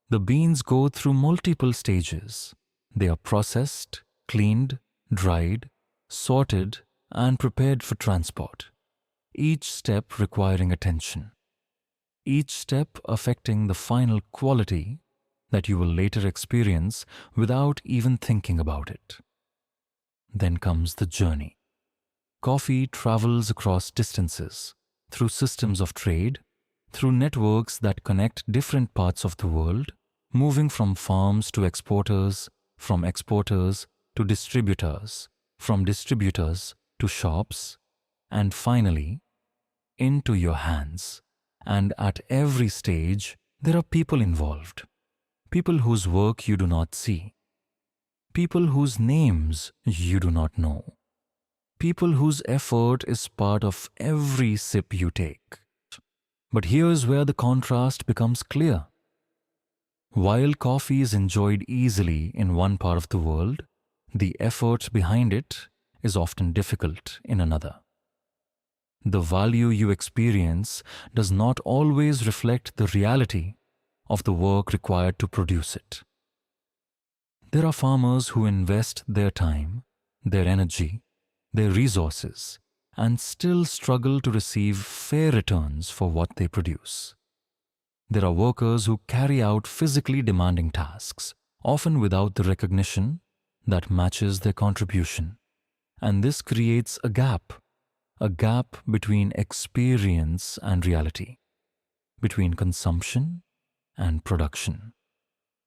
the beans go through multiple stages. They are processed, cleaned, dried, sorted, and prepared for transport, each step requiring attention, each step affecting the final quality that you will later experience without even thinking about it. Then comes the journey. Coffee travels across distances, through systems of trade, through networks that connect different parts of the world, moving from farms to exporters, from exporters to distributors, from distributors to shops, and finally, into your hands. And at every stage, there are people involved. People whose work you do not see. People whose names you do not know. People whose effort is part of every sip you take. But here's where the contrast becomes clear. While coffee is enjoyed easily in one part of the world, the effort behind it is often difficult in another. The value you experience does not always reflect the reality of the work required to produce it. There are farmers who invest their time, their energy, their resources, and still struggle to receive fair returns for what they produce. There are workers who carry out physically demanding tasks, often without the recognition that matches their contribution. And this creates a gap between experience and reality, between consumption and production,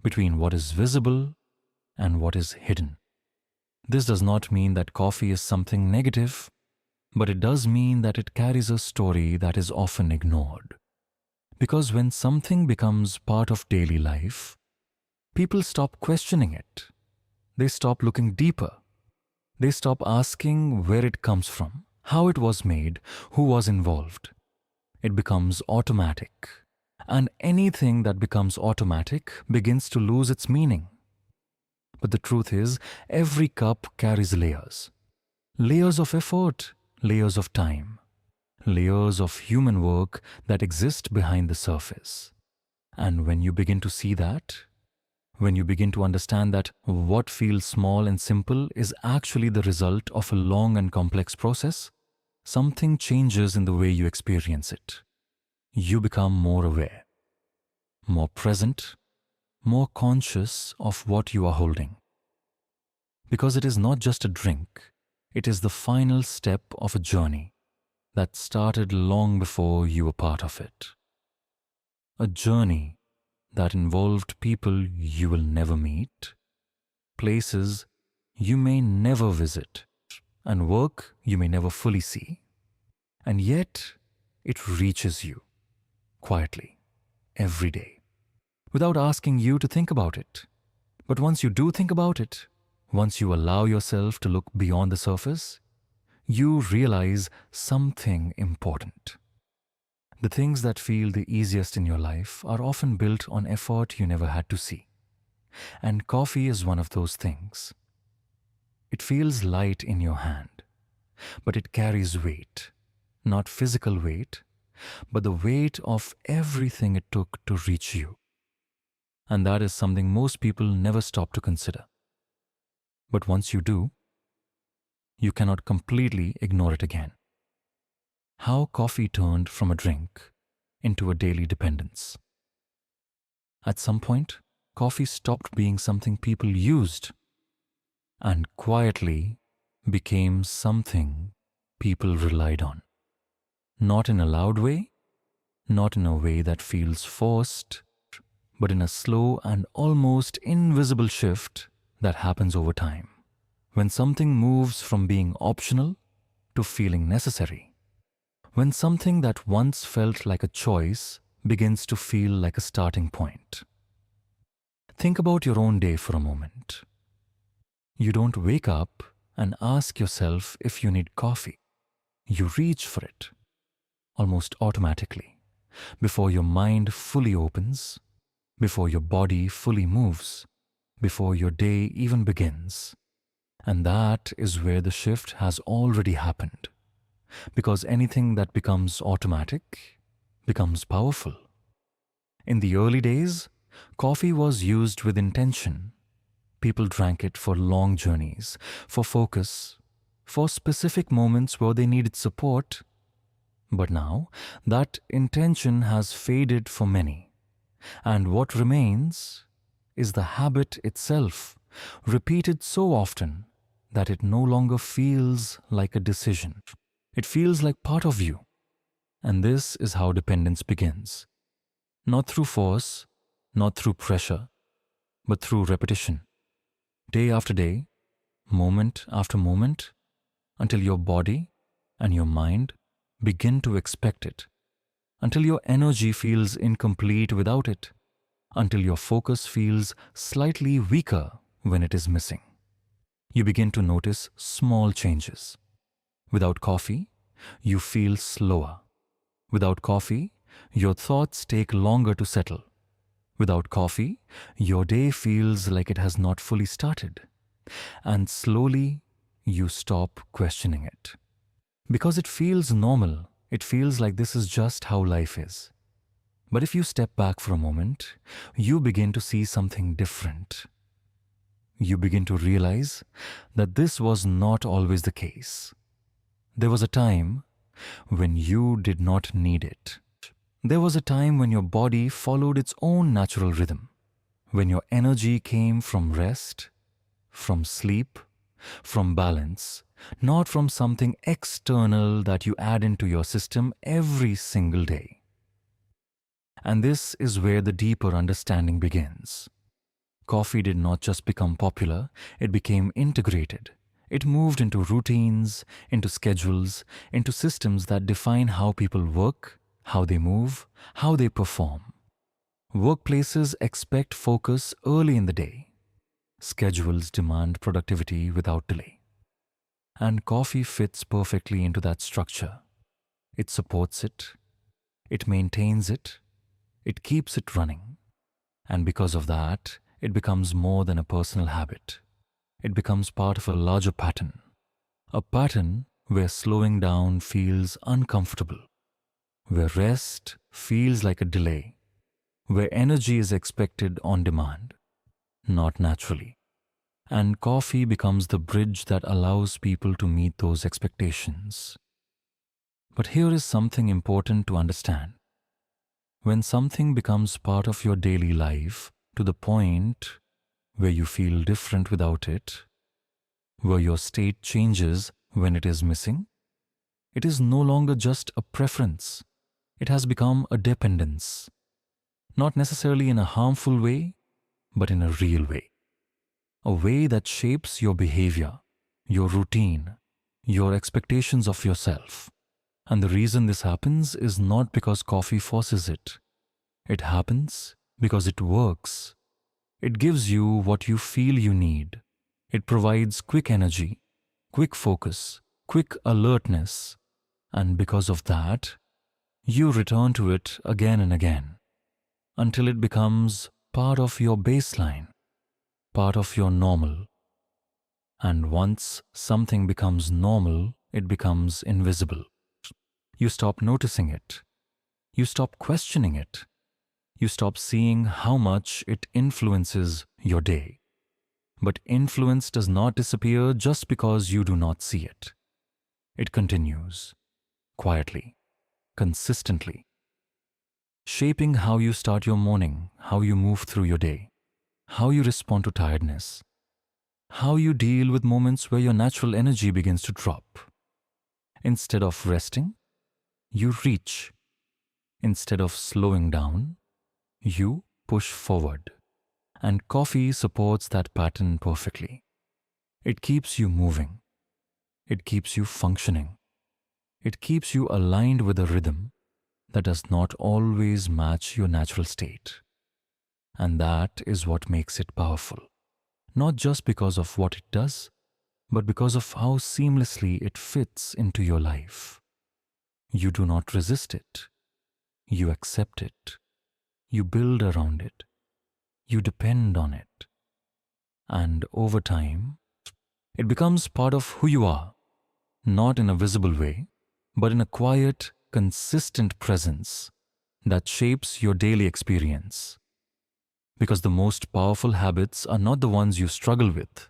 between what is visible and what is hidden. This does not mean that coffee is something negative, but it does mean that it carries a story that is often ignored. Because when something becomes part of daily life, people stop questioning it. They stop looking deeper. They stop asking where it comes from, how it was made, who was involved. It becomes automatic. And anything that becomes automatic begins to lose its meaning. But the truth is, every cup carries layers. Layers of effort, layers of time, layers of human work that exist behind the surface. And when you begin to see that, when you begin to understand that what feels small and simple is actually the result of a long and complex process, something changes in the way you experience it. You become more aware, more present, more conscious of what you are holding. Because it is not just a drink, it is the final step of a journey that started long before you were part of it. A journey that involved people you will never meet, places you may never visit, and work you may never fully see. And yet, it reaches you, quietly, every day, without asking you to think about it. But once you do think about it, once you allow yourself to look beyond the surface, you realize something important. The things that feel the easiest in your life are often built on effort you never had to see. And coffee is one of those things. It feels light in your hand, but it carries weight. Not physical weight, but the weight of everything it took to reach you. And that is something most people never stop to consider. But once you do, you cannot completely ignore it again. How coffee turned from a drink into a daily dependence. At some point, coffee stopped being something people used and quietly became something people relied on. Not in a loud way, not in a way that feels forced, but in a slow and almost invisible shift that happens over time. When something moves from being optional to feeling necessary. When something that once felt like a choice begins to feel like a starting point. Think about your own day for a moment. You don't wake up and ask yourself if you need coffee. You reach for it, almost automatically, before your mind fully opens, before your body fully moves, before your day even begins. And that is where the shift has already happened. Because anything that becomes automatic becomes powerful. In the early days, coffee was used with intention. People drank it for long journeys, for focus, for specific moments where they needed support. But now, that intention has faded for many. And what remains is the habit itself, repeated so often that it no longer feels like a decision. It feels like part of you. And this is how dependence begins. Not through force, not through pressure, but through repetition. Day after day, moment after moment, until your body and your mind begin to expect it, until your energy feels incomplete without it, until your focus feels slightly weaker when it is missing. You begin to notice small changes. Without coffee, you feel slower. Without coffee, your thoughts take longer to settle. Without coffee, your day feels like it has not fully started. And slowly, you stop questioning it. Because it feels normal, it feels like this is just how life is. But if you step back for a moment, you begin to see something different. You begin to realize that this was not always the case. There was a time when you did not need it. There was a time when your body followed its own natural rhythm, when your energy came from rest, from sleep, from balance, not from something external that you add into your system every single day. And this is where the deeper understanding begins. Coffee did not just become popular, it became integrated. It moved into routines, into schedules, into systems that define how people work, how they move, how they perform. Workplaces expect focus early in the day. Schedules demand productivity without delay. And coffee fits perfectly into that structure. It supports it, it maintains it, it keeps it running. And because of that, it becomes more than a personal habit. It becomes part of a larger pattern. A pattern where slowing down feels uncomfortable, where rest feels like a delay, where energy is expected on demand, not naturally. And coffee becomes the bridge that allows people to meet those expectations. But here is something important to understand. When something becomes part of your daily life to the point where you feel different without it, where your state changes when it is missing, it is no longer just a preference. It has become a dependence. Not necessarily in a harmful way, but in a real way. A way that shapes your behavior, your routine, your expectations of yourself. And the reason this happens is not because coffee forces it. It happens because it works. It gives you what you feel you need. It provides quick energy, quick focus, quick alertness. And because of that, you return to it again and again until it becomes part of your baseline, part of your normal. And once something becomes normal, it becomes invisible. You stop noticing it. You stop questioning it. You stop seeing how much it influences your day. But influence does not disappear just because you do not see it. It continues, quietly, consistently, shaping how you start your morning, how you move through your day, how you respond to tiredness, how you deal with moments where your natural energy begins to drop. Instead of resting, you reach. Instead of slowing down, you push forward. And coffee supports that pattern perfectly. It keeps you moving. It keeps you functioning. It keeps you aligned with a rhythm that does not always match your natural state. And that is what makes it powerful. Not just because of what it does, but because of how seamlessly it fits into your life. You do not resist it. You accept it. You build around it. You depend on it. And over time, It becomes part of who you are, not in a visible way, but in a quiet, consistent presence that shapes your daily experience. Because the most powerful habits are not the ones you struggle with,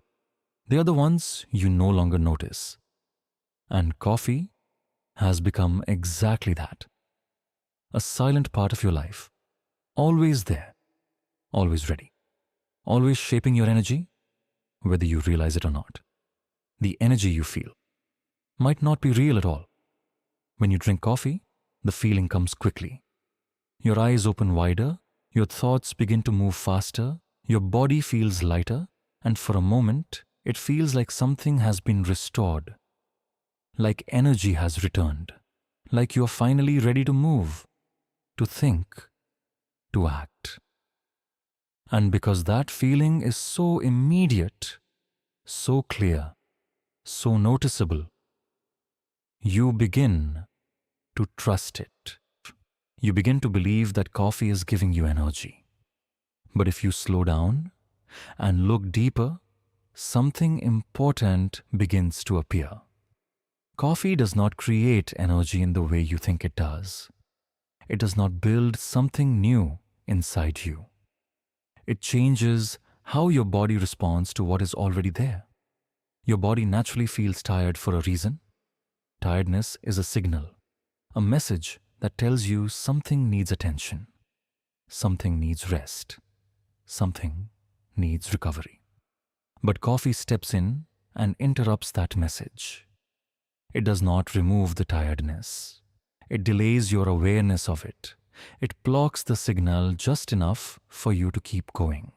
they are the ones you no longer notice. And coffee has become exactly that, a silent part of your life, always there, always ready, always shaping your energy, whether you realize it or not. The energy you feel might not be real at all. When you drink coffee, the feeling comes quickly. Your eyes open wider, your thoughts begin to move faster, your body feels lighter, and for a moment, it feels like something has been restored, like energy has returned, like you are finally ready to move, to think, to act. And because that feeling is so immediate, so clear, so noticeable, you begin to trust it. You begin to believe that coffee is giving you energy. But if you slow down and look deeper, something important begins to appear. Coffee does not create energy in the way you think it does. It does not build something new inside you. It changes how your body responds to what is already there. Your body naturally feels tired for a reason. Tiredness is a signal, a message that tells you something needs attention, something needs rest, something needs recovery. But coffee steps in and interrupts that message. It does not remove the tiredness. It delays your awareness of it. It blocks the signal just enough for you to keep going.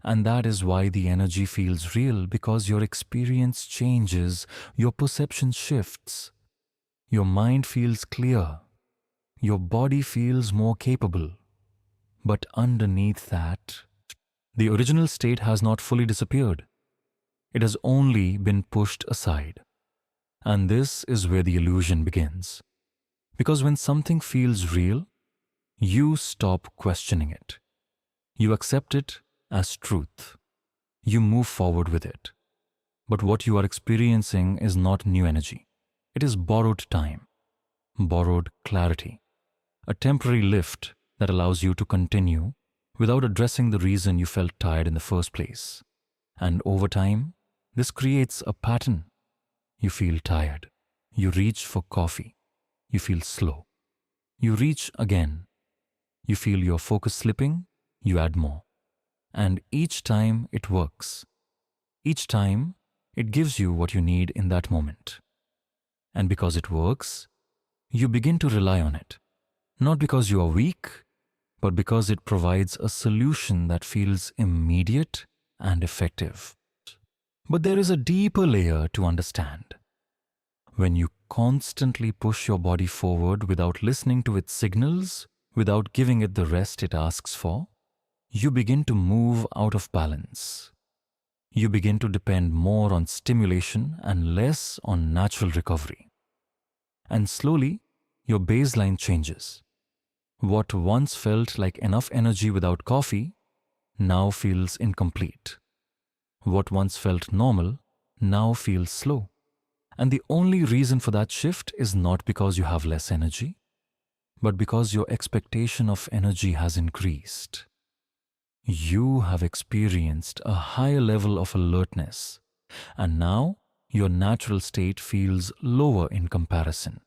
And that is why the energy feels real, because your experience changes, your perception shifts, your mind feels clear, your body feels more capable. But underneath that, the original state has not fully disappeared. It has only been pushed aside. And this is where the illusion begins. Because when something feels real, you stop questioning it. You accept it as truth. You move forward with it. But what you are experiencing is not new energy. It is borrowed time, borrowed clarity, a temporary lift that allows you to continue without addressing the reason you felt tired in the first place. And over time, this creates a pattern. You feel tired. You reach for coffee. You feel slow. You reach again. You feel your focus slipping. You add more. And each time it works. Each time it gives you what you need in that moment. And because it works, you begin to rely on it. Not because you are weak, but because it provides a solution that feels immediate and effective. But there is a deeper layer to understand. When you constantly push your body forward without listening to its signals, without giving it the rest it asks for, you begin to move out of balance. You begin to depend more on stimulation and less on natural recovery. And slowly, your baseline changes. What once felt like enough energy without coffee now feels incomplete. What once felt normal now feels slow. And the only reason for that shift is not because you have less energy, but because your expectation of energy has increased. You have experienced a higher level of alertness, and now your natural state feels lower in comparison.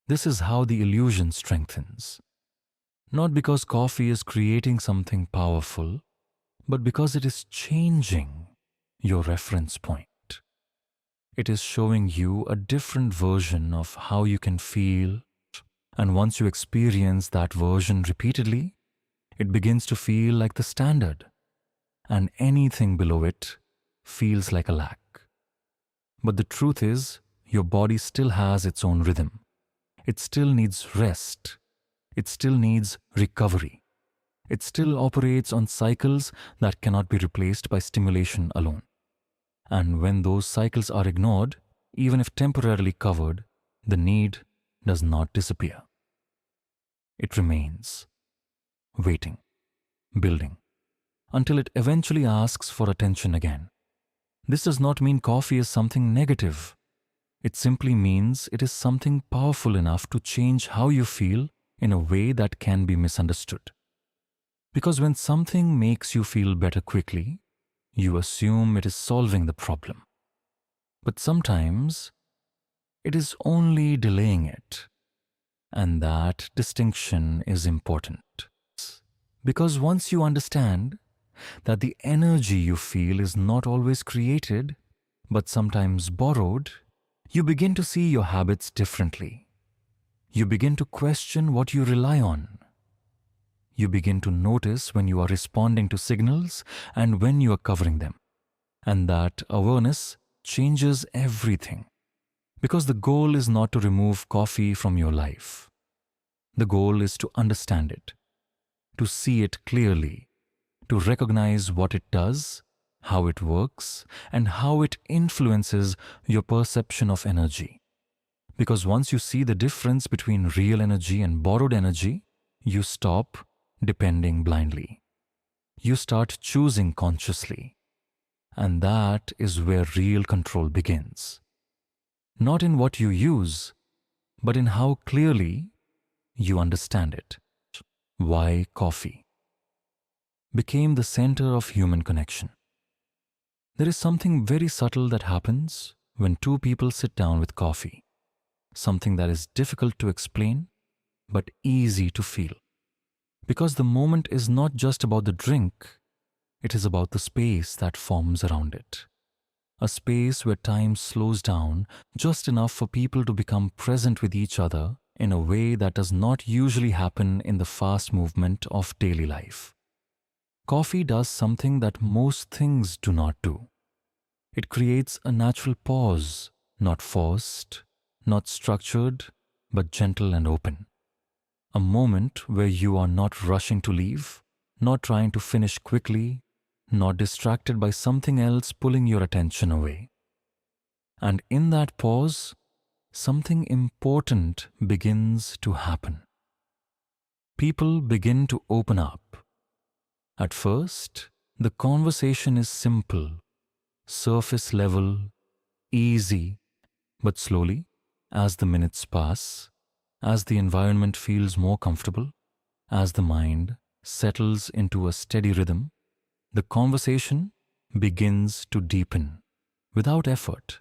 This is how the illusion strengthens. Not because coffee is creating something powerful, but because it is changing your reference point. It is showing you a different version of how you can feel, and once you experience that version repeatedly, it begins to feel like the standard, and anything below it feels like a lack. But the truth is, your body still has its own rhythm. It still needs rest. It still needs recovery. It still operates on cycles that cannot be replaced by stimulation alone. And when those cycles are ignored, even if temporarily covered, the need does not disappear. It remains, waiting, building, until it eventually asks for attention again. This does not mean coffee is something negative. It simply means it is something powerful enough to change how you feel in a way that can be misunderstood. Because when something makes you feel better quickly, you assume it is solving the problem. But sometimes it is only delaying it. And that distinction is important. Because once you understand that the energy you feel is not always created, but sometimes borrowed, you begin to see your habits differently. You begin to question what you rely on. You begin to notice when you are responding to signals and when you are covering them. And that awareness changes everything. Because the goal is not to remove coffee from your life. The goal is to understand it, to see it clearly, to recognize what it does, how it works, and how it influences your perception of energy. Because once you see the difference between real energy and borrowed energy, you stop depending blindly. You start choosing consciously. And that is where real control begins. Not in what you use, but in how clearly you understand it. Why coffee became the center of human connection. There is something very subtle that happens when two people sit down with coffee. Something that is difficult to explain, but easy to feel. Because the moment is not just about the drink, it is about the space that forms around it. A space where time slows down just enough for people to become present with each other in a way that does not usually happen in the fast movement of daily life. Coffee does something that most things do not do. It creates a natural pause, not forced, not structured, but gentle and open. A moment where you are not rushing to leave, not trying to finish quickly, not distracted by something else pulling your attention away. And in that pause, something important begins to happen. People begin to open up. At first, the conversation is simple, surface level, easy, but slowly, as the minutes pass, as the environment feels more comfortable, as the mind settles into a steady rhythm, the conversation begins to deepen without effort,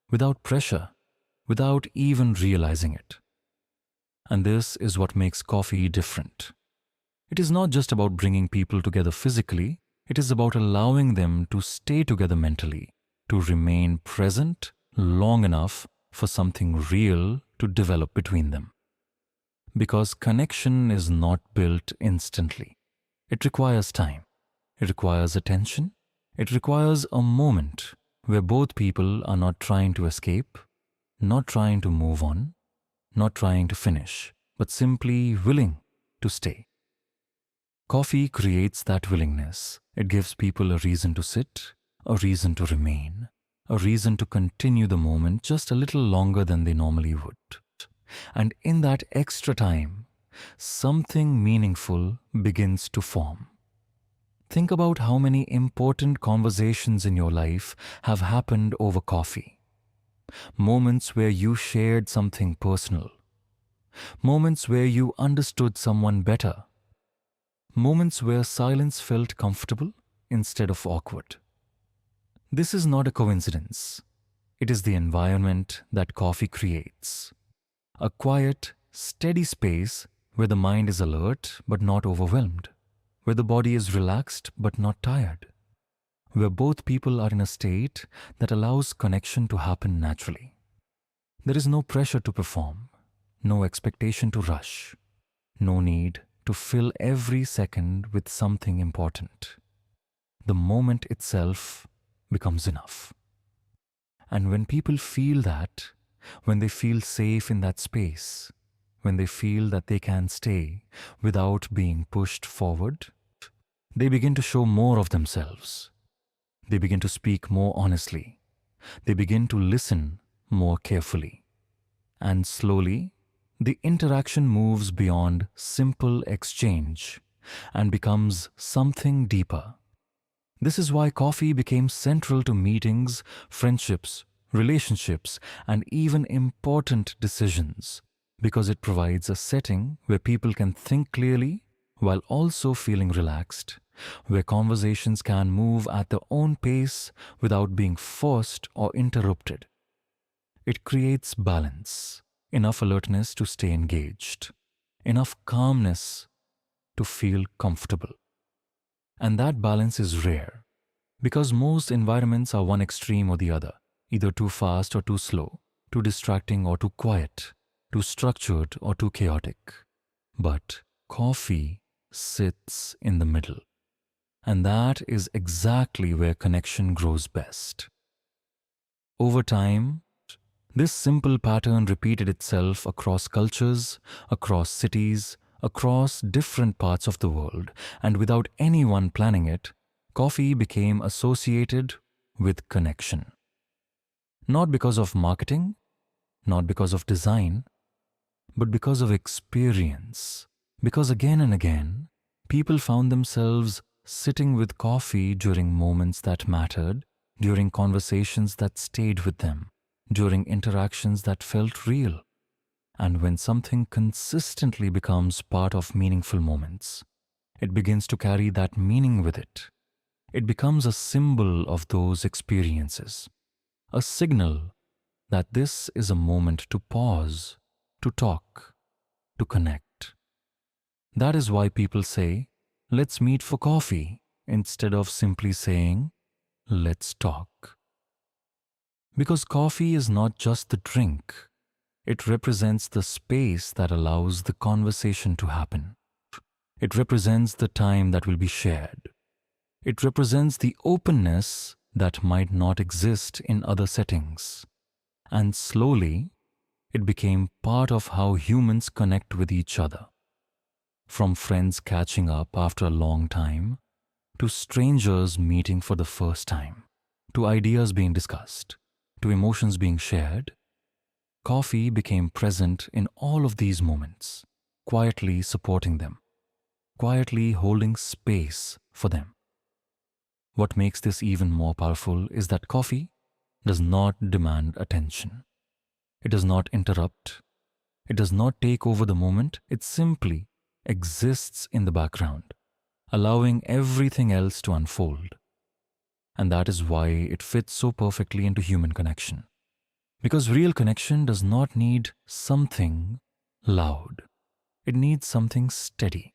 without pressure, without even realizing it. And this is what makes coffee different. It is not just about bringing people together physically, it is about allowing them to stay together mentally, to remain present long enough for something real to develop between them. Because connection is not built instantly. It requires time. It requires attention. It requires a moment where both people are not trying to escape, not trying to move on, not trying to finish, but simply willing to stay. Coffee creates that willingness. It gives people a reason to sit, a reason to remain, a reason to continue the moment just a little longer than they normally would. And in that extra time, something meaningful begins to form. Think about how many important conversations in your life have happened over coffee. Moments where you shared something personal. Moments where you understood someone better. Moments where silence felt comfortable instead of awkward. This is not a coincidence. It is the environment that coffee creates. A quiet, steady space where the mind is alert but not overwhelmed, where the body is relaxed but not tired, where both people are in a state that allows connection to happen naturally. There is no pressure to perform, no expectation to rush, no need to fill every second with something important. The moment itself becomes enough. And when people feel that, when they feel safe in that space, when they feel that they can stay without being pushed forward, they begin to show more of themselves. They begin to speak more honestly. They begin to listen more carefully. And slowly, the interaction moves beyond simple exchange and becomes something deeper. This is why coffee became central to meetings, friendships, relationships, and even important decisions, because it provides a setting where people can think clearly while also feeling relaxed, where conversations can move at their own pace without being forced or interrupted. It creates balance, enough alertness to stay engaged, enough calmness to feel comfortable. And that balance is rare because most environments are one extreme or the other, either too fast or too slow, too distracting or too quiet, too structured or too chaotic. But coffee sits in the middle. And that is exactly where connection grows best. Over time, this simple pattern repeated itself across cultures, across cities, across different parts of the world, and without anyone planning it, coffee became associated with connection. Not because of marketing, not because of design, but because of experience. Because again and again, people found themselves sitting with coffee during moments that mattered, during conversations that stayed with them, during interactions that felt real. And when something consistently becomes part of meaningful moments, it begins to carry that meaning with it. It becomes a symbol of those experiences, a signal that this is a moment to pause, to talk, to connect. That is why people say, let's meet for coffee, instead of simply saying, let's talk. Because coffee is not just the drink, it represents the space that allows the conversation to happen. It represents the time that will be shared. It represents the openness that might not exist in other settings. And slowly, it became part of how humans connect with each other. From friends catching up after a long time, to strangers meeting for the first time, to ideas being discussed, to emotions being shared, coffee became present in all of these moments, quietly supporting them, quietly holding space for them. What makes this even more powerful is that coffee does not demand attention. It does not interrupt. It does not take over the moment. It simply exists in the background, allowing everything else to unfold. And that is why it fits so perfectly into human connection. Because real connection does not need something loud. It needs something steady,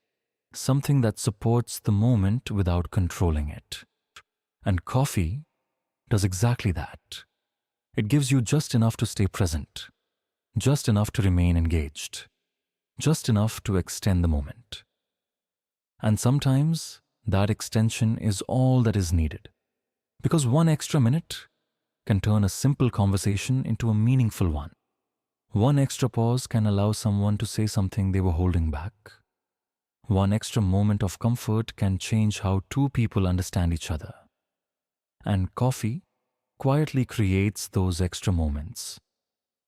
something that supports the moment without controlling it. And coffee does exactly that. It gives you just enough to stay present, just enough to remain engaged, just enough to extend the moment. And sometimes that extension is all that is needed, because one extra minute can turn a simple conversation into a meaningful one. One extra pause can allow someone to say something they were holding back. One extra moment of comfort can change how two people understand each other. And coffee quietly creates those extra moments,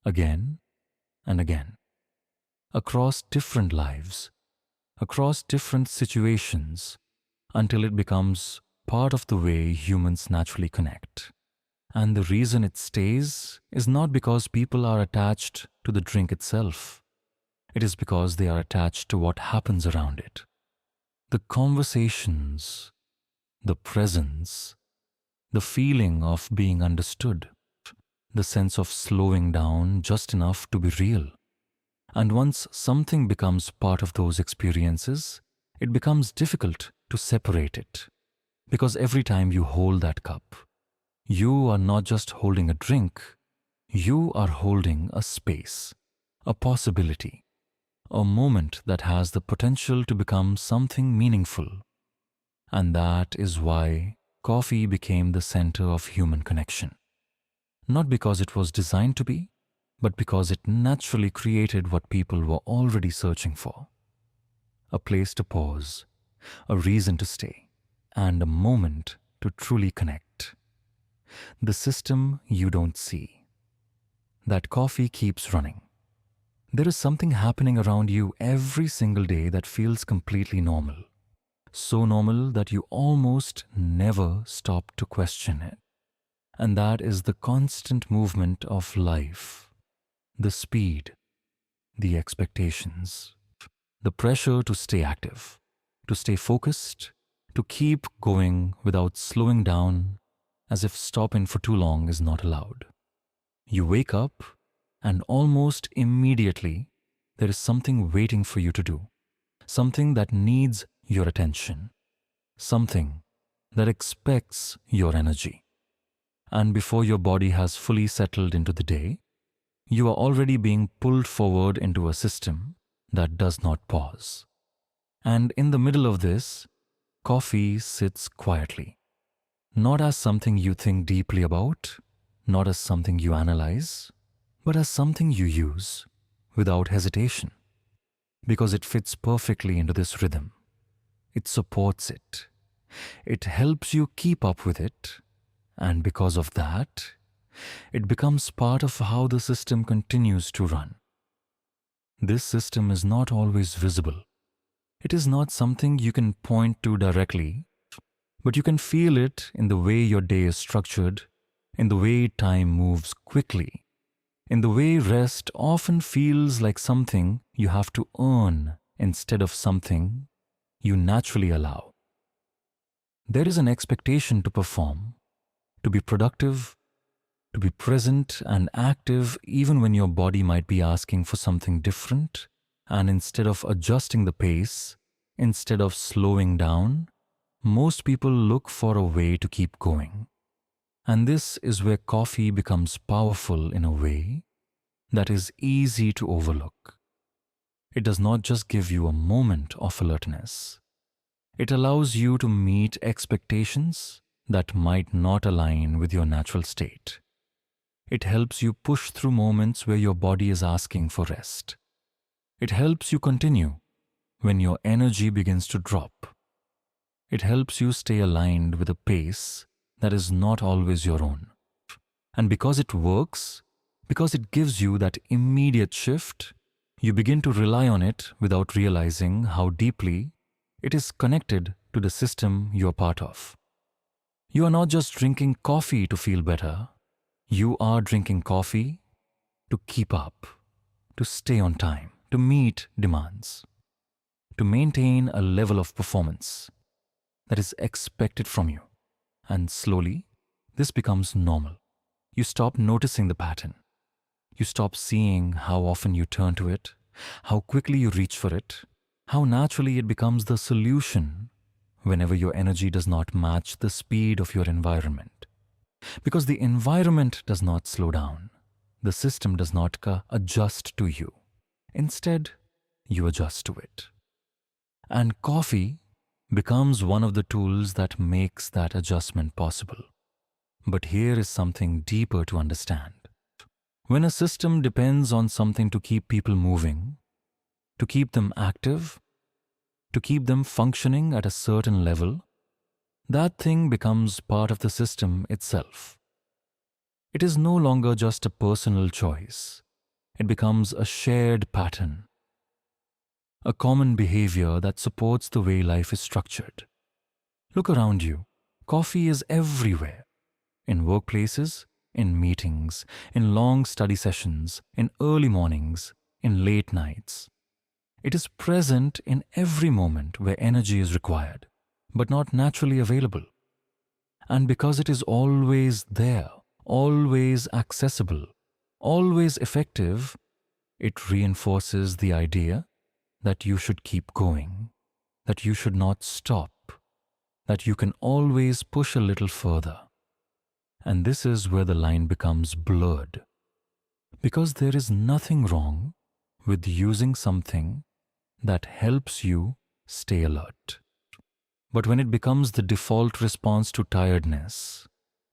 again and again, across different lives, across different situations, until it becomes part of the way humans naturally connect. And the reason it stays is not because people are attached to the drink itself. It is because they are attached to what happens around it. The conversations, the presence, the feeling of being understood, the sense of slowing down just enough to be real. And once something becomes part of those experiences, it becomes difficult to separate it. Because every time you hold that cup, you are not just holding a drink, you are holding a space, a possibility, a moment that has the potential to become something meaningful. And that is why coffee became the center of human connection. Not because it was designed to be, but because it naturally created what people were already searching for. A place to pause, a reason to stay, and a moment to truly connect. The system you don't see. That coffee keeps running. There is something happening around you every single day that feels completely normal. So normal that you almost never stop to question it. And that is the constant movement of life, the speed, the expectations, the pressure to stay active, to stay focused, to keep going without slowing down, as if stopping for too long is not allowed. You wake up, and almost immediately there is something waiting for you to do, something that needs your attention, something that expects your energy. And before your body has fully settled into the day, you are already being pulled forward into a system that does not pause. And in the middle of this, coffee sits quietly, not as something you think deeply about, not as something you analyze, but as something you use without hesitation, because it fits perfectly into this rhythm. It supports it. It helps you keep up with it, and because of that, it becomes part of how the system continues to run. This system is not always visible. It is not something you can point to directly, but you can feel it in the way your day is structured, in the way time moves quickly, in the way rest often feels like something you have to earn instead of something you naturally allow. There is an expectation to perform, to be productive, to be present and active even when your body might be asking for something different, and instead of adjusting the pace, instead of slowing down, most people look for a way to keep going. And this is where coffee becomes powerful in a way that is easy to overlook. It does not just give you a moment of alertness. It allows you to meet expectations that might not align with your natural state. It helps you push through moments where your body is asking for rest. It helps you continue when your energy begins to drop. It helps you stay aligned with a pace that is not always your own. And because it works, because it gives you that immediate shift, you begin to rely on it without realizing how deeply it is connected to the system you are part of. You are not just drinking coffee to feel better. You are drinking coffee to keep up, to stay on time, to meet demands, to maintain a level of performance that is expected from you. And slowly, this becomes normal. You stop noticing the pattern. You stop seeing how often you turn to it, how quickly you reach for it, how naturally it becomes the solution whenever your energy does not match the speed of your environment. Because the environment does not slow down. The system does not adjust to you. Instead, you adjust to it. And coffee becomes one of the tools that makes that adjustment possible. But here is something deeper to understand. When a system depends on something to keep people moving, to keep them active, to keep them functioning at a certain level, that thing becomes part of the system itself. It is no longer just a personal choice. It becomes a shared pattern, a common behavior that supports the way life is structured. Look around you. Coffee is everywhere. In workplaces, in meetings, in long study sessions, in early mornings, in late nights. It is present in every moment where energy is required, but not naturally available. And because it is always there, always accessible, always effective, it reinforces the idea that you should keep going, that you should not stop, that you can always push a little further. And this is where the line becomes blurred, because there is nothing wrong with using something that helps you stay alert. But when it becomes the default response to tiredness,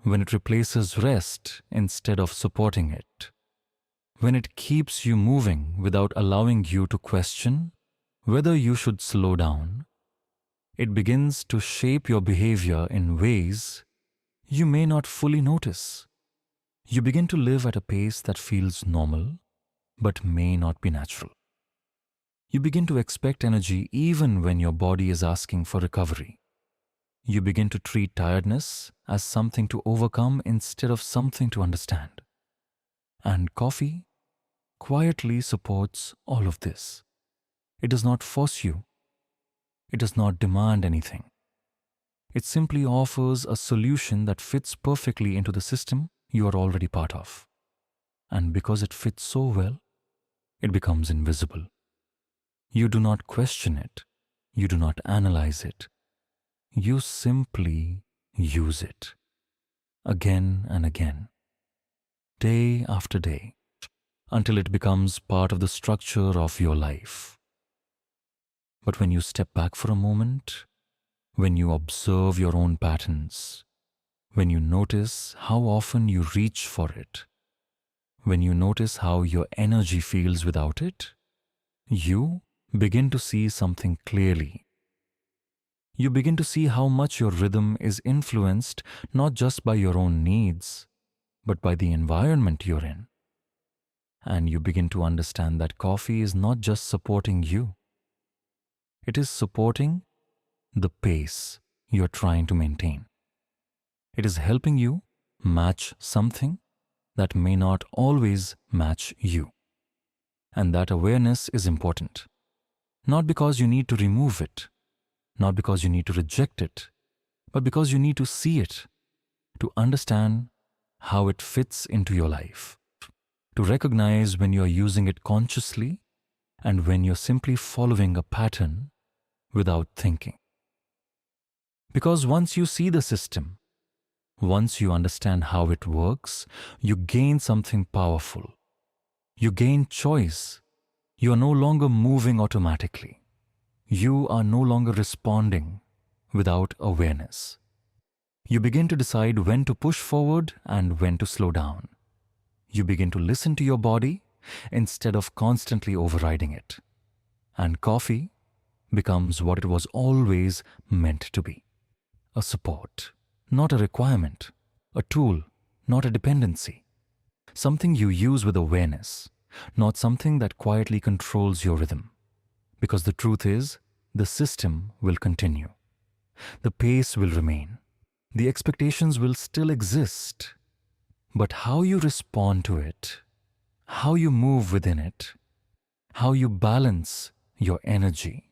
when it replaces rest instead of supporting it, when it keeps you moving without allowing you to question whether you should slow down, it begins to shape your behavior in ways you may not fully notice. You begin to live at a pace that feels normal, but may not be natural. You begin to expect energy even when your body is asking for recovery. You begin to treat tiredness as something to overcome instead of something to understand. And coffee quietly supports all of this. It does not force you. It does not demand anything. It simply offers a solution that fits perfectly into the system you are already part of. And because it fits so well, it becomes invisible. You do not question it. You do not analyze it. You simply use it. Again and again. Day after day. Until it becomes part of the structure of your life. But when you step back for a moment, when you observe your own patterns, when you notice how often you reach for it, when you notice how your energy feels without it, you begin to see something clearly. You begin to see how much your rhythm is influenced not just by your own needs, but by the environment you're in. And you begin to understand that coffee is not just supporting you. It is supporting the pace you're trying to maintain. It is helping you match something that may not always match you. And that awareness is important. Not because you need to remove it, not because you need to reject it, but because you need to see it, to understand how it fits into your life, to recognize when you're using it consciously and when you're simply following a pattern without thinking. Because once you see the system, once you understand how it works, you gain something powerful. You gain choice. You are no longer moving automatically. You are no longer responding without awareness. You begin to decide when to push forward and when to slow down. You begin to listen to your body instead of constantly overriding it. And coffee becomes what it was always meant to be. A support, not a requirement. A tool, not a dependency. Something you use with awareness, not something that quietly controls your rhythm. Because the truth is, the system will continue. The pace will remain. The expectations will still exist. But how you respond to it, how you move within it, how you balance your energy,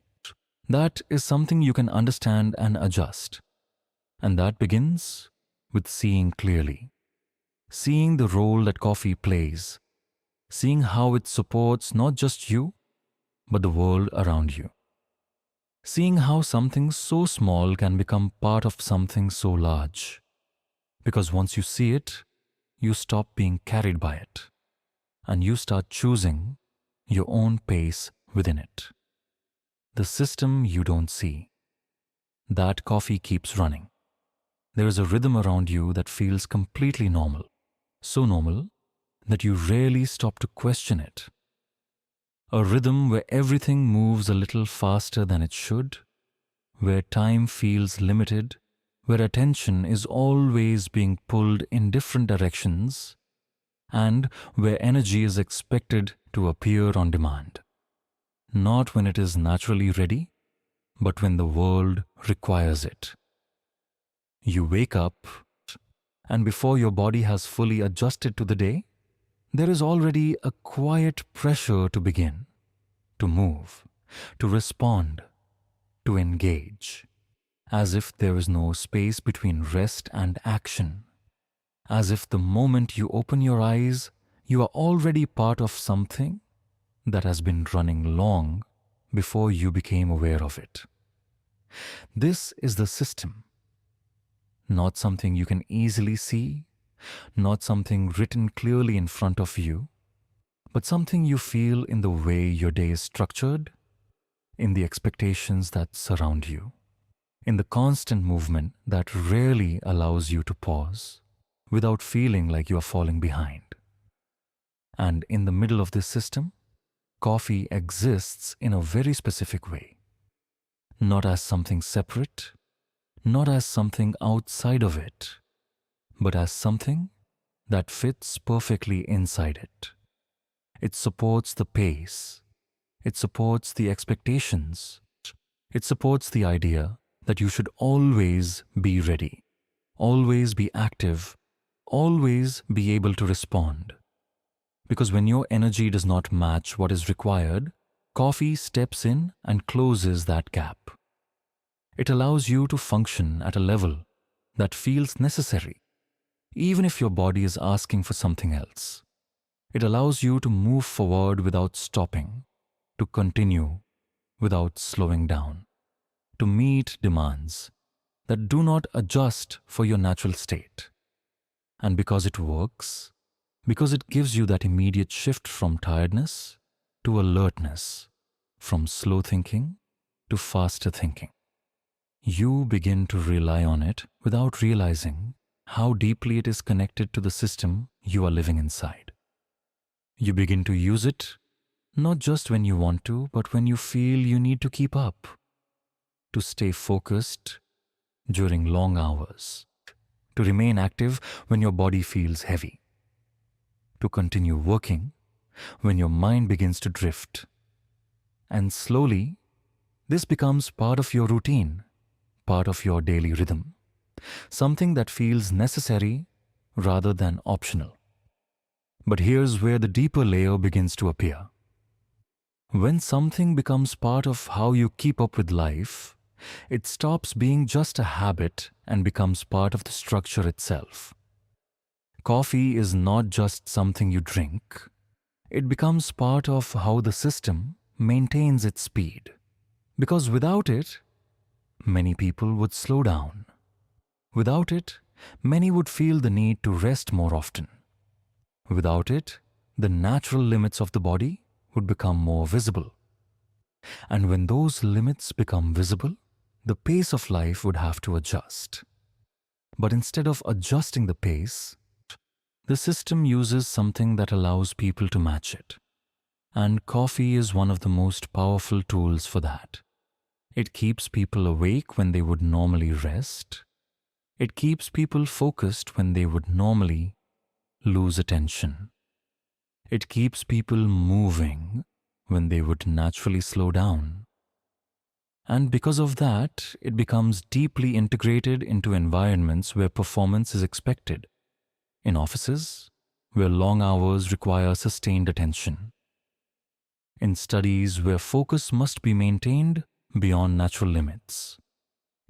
that is something you can understand and adjust. And that begins with seeing clearly. Seeing the role that coffee plays. Seeing how it supports not just you, but the world around you. Seeing how something so small can become part of something so large. Because once you see it, you stop being carried by it. And you start choosing your own pace within it. The system you don't see. That coffee keeps running. There is a rhythm around you that feels completely normal. So normal that you rarely stop to question it. A rhythm where everything moves a little faster than it should, where time feels limited, where attention is always being pulled in different directions, and where energy is expected to appear on demand. Not when it is naturally ready, but when the world requires it. You wake up, and before your body has fully adjusted to the day, there is already a quiet pressure to begin, to move, to respond, to engage, as if there is no space between rest and action, as if the moment you open your eyes, you are already part of something that has been running long before you became aware of it. This is the system, not something you can easily see, not something written clearly in front of you, but something you feel in the way your day is structured, in the expectations that surround you, in the constant movement that rarely allows you to pause without feeling like you are falling behind. And in the middle of this system, coffee exists in a very specific way, not as something separate, not as something outside of it, but as something that fits perfectly inside it. It supports the pace. It supports the expectations. It supports the idea that you should always be ready, always be active, always be able to respond. Because when your energy does not match what is required, coffee steps in and closes that gap. It allows you to function at a level that feels necessary, even if your body is asking for something else. It allows you to move forward without stopping, to continue without slowing down, to meet demands that do not adjust for your natural state. And because it works, because it gives you that immediate shift from tiredness to alertness, from slow thinking to faster thinking, you begin to rely on it without realizing how deeply it is connected to the system you are living inside. You begin to use it not just when you want to, but when you feel you need to keep up, to stay focused during long hours, to remain active when your body feels heavy, to continue working when your mind begins to drift. And slowly, this becomes part of your routine, part of your daily rhythm, something that feels necessary rather than optional. But here's where the deeper layer begins to appear. When something becomes part of how you keep up with life, it stops being just a habit and becomes part of the structure itself. Coffee is not just something you drink. It becomes part of how the system maintains its speed. Because without it, many people would slow down. Without it, many would feel the need to rest more often. Without it, the natural limits of the body would become more visible. And when those limits become visible, the pace of life would have to adjust. But instead of adjusting the pace, the system uses something that allows people to match it. And coffee is one of the most powerful tools for that. It keeps people awake when they would normally rest. It keeps people focused when they would normally lose attention. It keeps people moving when they would naturally slow down. And because of that, it becomes deeply integrated into environments where performance is expected. In offices, where long hours require sustained attention. In studies where focus must be maintained beyond natural limits.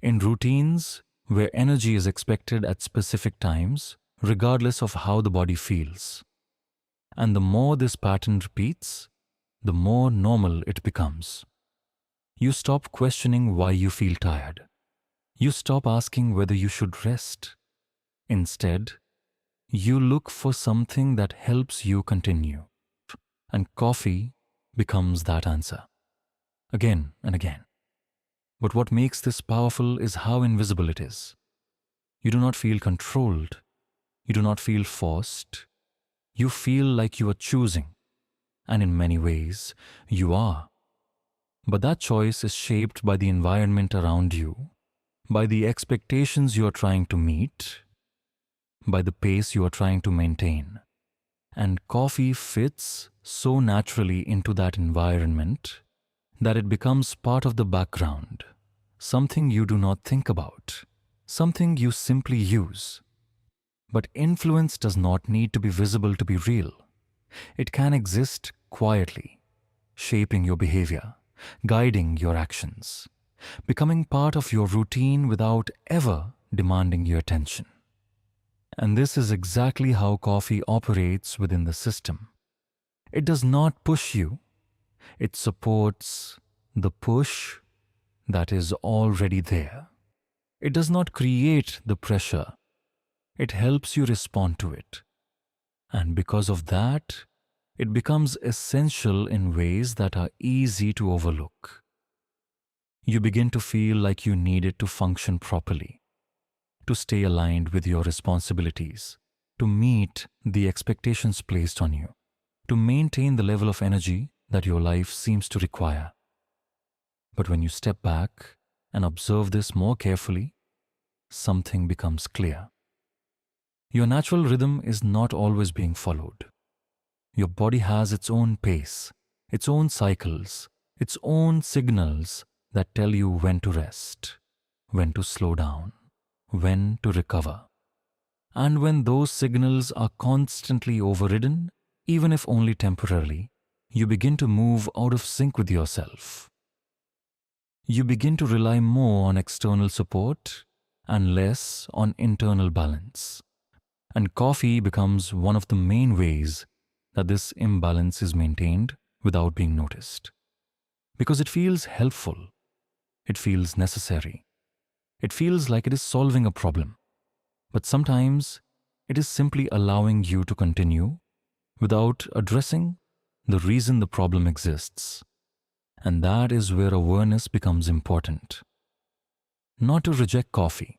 In routines where energy is expected at specific times, regardless of how the body feels. And the more this pattern repeats, the more normal it becomes. You stop questioning why you feel tired. You stop asking whether you should rest. Instead, you look for something that helps you continue. And coffee becomes that answer. Again and again. But what makes this powerful is how invisible it is. You do not feel controlled. You do not feel forced. You feel like you are choosing. And in many ways, you are. But that choice is shaped by the environment around you, by the expectations you are trying to meet, by the pace you are trying to maintain. And coffee fits so naturally into that environment that it becomes part of the background, something you do not think about, something you simply use. But influence does not need to be visible to be real. It can exist quietly, shaping your behavior, guiding your actions, becoming part of your routine without ever demanding your attention. And this is exactly how coffee operates within the system. It does not push you. It supports the push that is already there. It does not create the pressure. It helps you respond to it. And because of that, it becomes essential in ways that are easy to overlook. You begin to feel like you need it to function properly, to stay aligned with your responsibilities, to meet the expectations placed on you, to maintain the level of energy that your life seems to require. But when you step back and observe this more carefully, something becomes clear. Your natural rhythm is not always being followed. Your body has its own pace, its own cycles, its own signals that tell you when to rest, when to slow down, when to recover. And when those signals are constantly overridden, even if only temporarily, you begin to move out of sync with yourself. You begin to rely more on external support and less on internal balance. And coffee becomes one of the main ways that this imbalance is maintained without being noticed. Because it feels helpful, it feels necessary, it feels like it is solving a problem. But sometimes it is simply allowing you to continue without addressing the reason the problem exists. And that is where awareness becomes important. Not to reject coffee,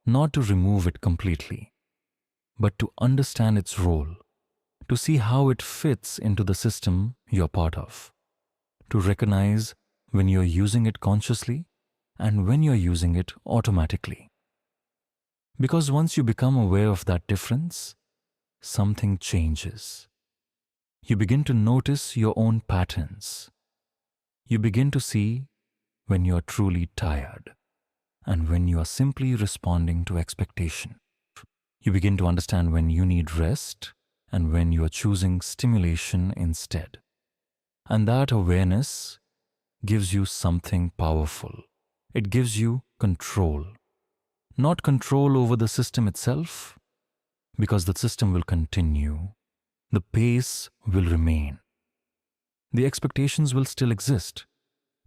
not to remove it completely, but to understand its role, to see how it fits into the system you're part of, to recognize when you're using it consciously and when you're using it automatically. Because once you become aware of that difference, something changes. You begin to notice your own patterns. You begin to see when you are truly tired and when you are simply responding to expectation. You begin to understand when you need rest and when you are choosing stimulation instead. And that awareness gives you something powerful. It gives you control. Not control over the system itself, because the system will continue. The pace will remain. The expectations will still exist,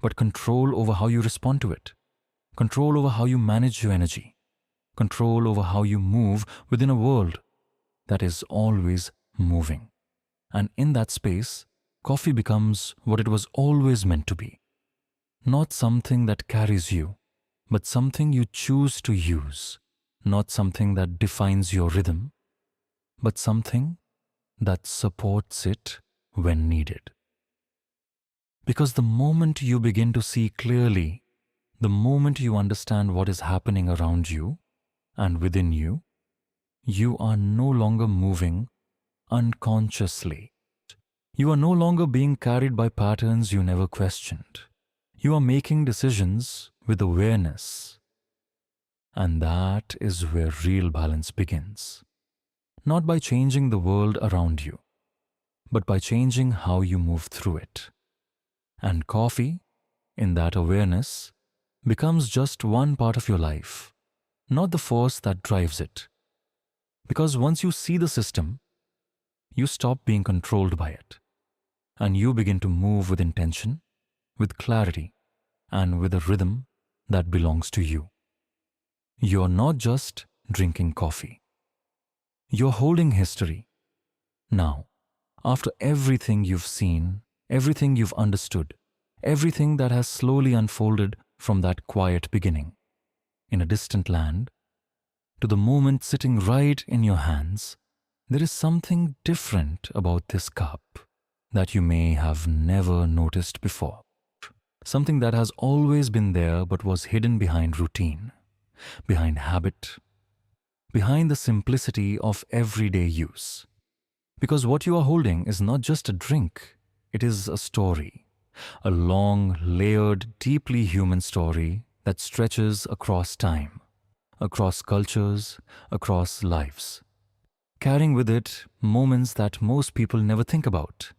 but control over how you respond to it. Control over how you manage your energy. Control over how you move within a world that is always moving. And in that space, coffee becomes what it was always meant to be. Not something that carries you, but something you choose to use. Not something that defines your rhythm, but something that supports it when needed. Because the moment you begin to see clearly, the moment you understand what is happening around you and within you, you are no longer moving unconsciously. You are no longer being carried by patterns you never questioned. You are making decisions with awareness. And that is where real balance begins. Not by changing the world around you, but by changing how you move through it. And coffee, in that awareness, becomes just one part of your life, not the force that drives it. Because once you see the system, you stop being controlled by it, and you begin to move with intention, with clarity, and with a rhythm that belongs to you. You're not just drinking coffee. You're holding history. Now, after everything you've seen, everything you've understood, everything that has slowly unfolded from that quiet beginning, in a distant land, to the moment sitting right in your hands, there is something different about this cup that you may have never noticed before. Something that has always been there but was hidden behind routine, behind habit, behind the simplicity of everyday use. Because what you are holding is not just a drink, it is a story. A long, layered, deeply human story that stretches across time, across cultures, across lives. Carrying with it moments that most people never think about.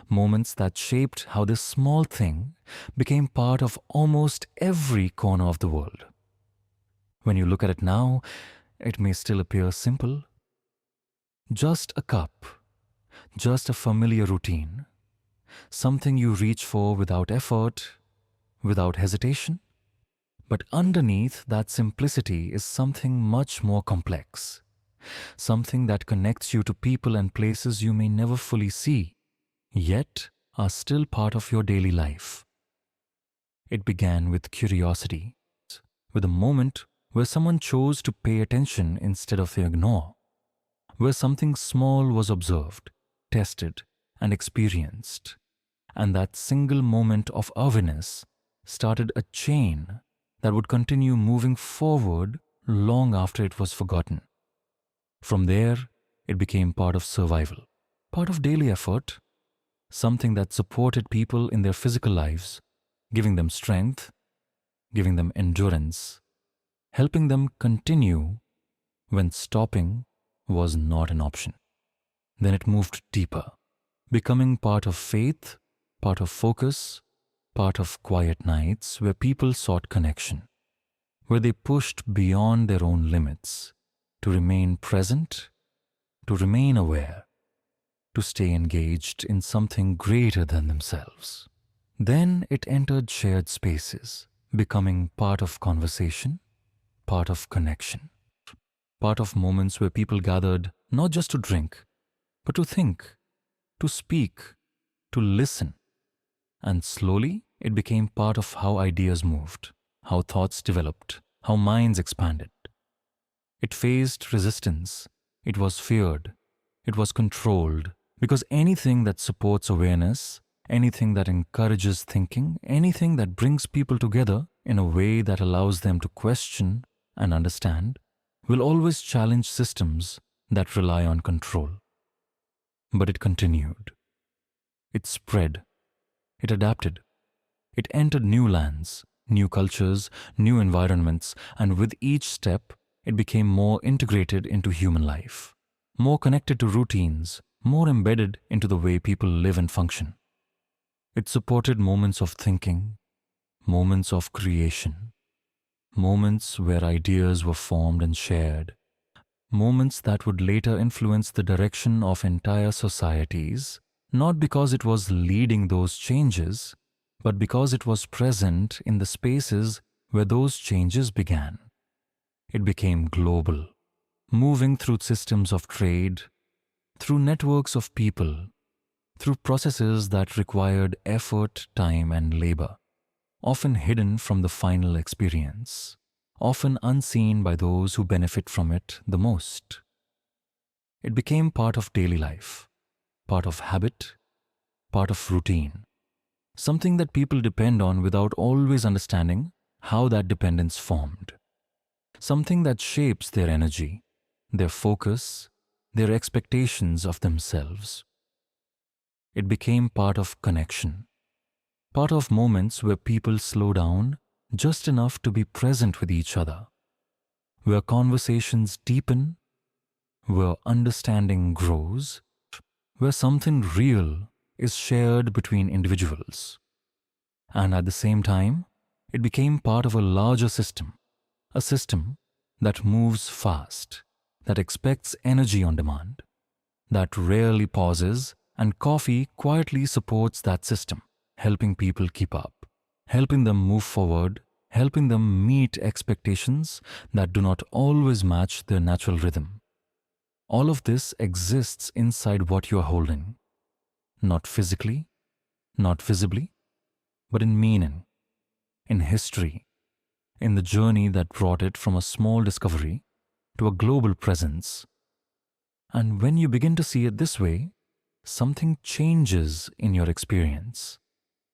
Moments that shaped how this small thing became part of almost every corner of the world. When you look at it now, it may still appear simple. Just a cup, just a familiar routine, something you reach for without effort, without hesitation. But underneath that simplicity is something much more complex, something that connects you to people and places you may never fully see, yet are still part of your daily life. It began with curiosity, with a moment where someone chose to pay attention instead of ignore, where something small was observed, tested, and experienced. And that single moment of awareness started a chain that would continue moving forward long after it was forgotten. From there, it became part of survival, part of daily effort, something that supported people in their physical lives, giving them strength, giving them endurance, helping them continue when stopping was not an option. Then it moved deeper, becoming part of faith, part of focus, part of quiet nights where people sought connection, where they pushed beyond their own limits to remain present, to remain aware, to stay engaged in something greater than themselves. Then it entered shared spaces, becoming part of conversation, part of connection, part of moments where people gathered not just to drink, but to think, to speak, to listen. And slowly, it became part of how ideas moved, how thoughts developed, how minds expanded. It faced resistance, it was feared, it was controlled, because anything that supports awareness, anything that encourages thinking, anything that brings people together in a way that allows them to question and understand, will always challenge systems that rely on control. But it continued. It spread. It adapted. It entered new lands, new cultures, new environments, and with each step, it became more integrated into human life, more connected to routines, more embedded into the way people live and function. It supported moments of thinking, moments of creation, moments where ideas were formed and shared, moments that would later influence the direction of entire societies, not because it was leading those changes, but because it was present in the spaces where those changes began. It became global, moving through systems of trade, through networks of people, through processes that required effort, time, and labor, often hidden from the final experience, often unseen by those who benefit from it the most. It became part of daily life, part of habit, part of routine, something that people depend on without always understanding how that dependence formed, something that shapes their energy, their focus, their expectations of themselves. It became part of connection, part of moments where people slow down just enough to be present with each other, where conversations deepen, where understanding grows, where something real is shared between individuals. And at the same time, it became part of a larger system, a system that moves fast, that expects energy on demand, that rarely pauses, and coffee quietly supports that system, helping people keep up, helping them move forward, helping them meet expectations that do not always match their natural rhythm. All of this exists inside what you are holding, not physically, not visibly, but in meaning, in history, in the journey that brought it from a small discovery to a global presence. And when you begin to see it this way, something changes in your experience.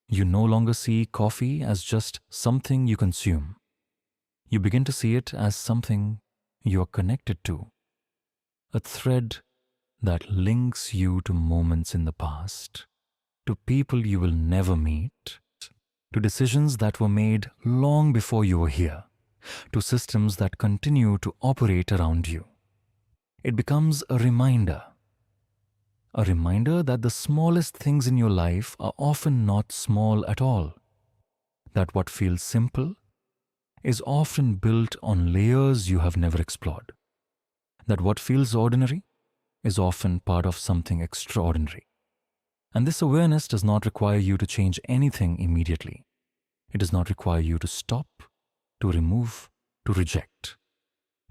You no longer see coffee as just something you consume. You begin to see it as something you are connected to, a thread that links you to moments in the past, to people you will never meet, to decisions that were made long before you were here, to systems that continue to operate around you. It becomes a reminder that the smallest things in your life are often not small at all, that what feels simple is often built on layers you have never explored, that what feels ordinary is often part of something extraordinary. And this awareness does not require you to change anything immediately. It does not require you to stop, to remove, to reject.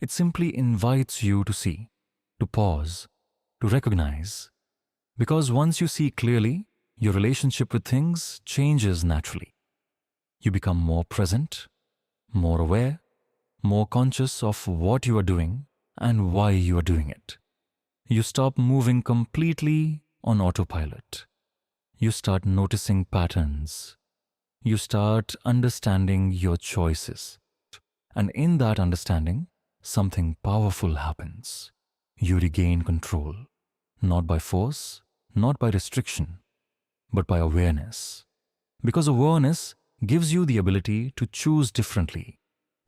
It simply invites you to see, to pause, to recognize. Because once you see clearly, your relationship with things changes naturally. You become more present, more aware, more conscious of what you are doing and why you are doing it. You stop moving completely on autopilot. You start noticing patterns. You start understanding your choices. And in that understanding, something powerful happens. You regain control, not by force, not by restriction, but by awareness. Because awareness gives you the ability to choose differently,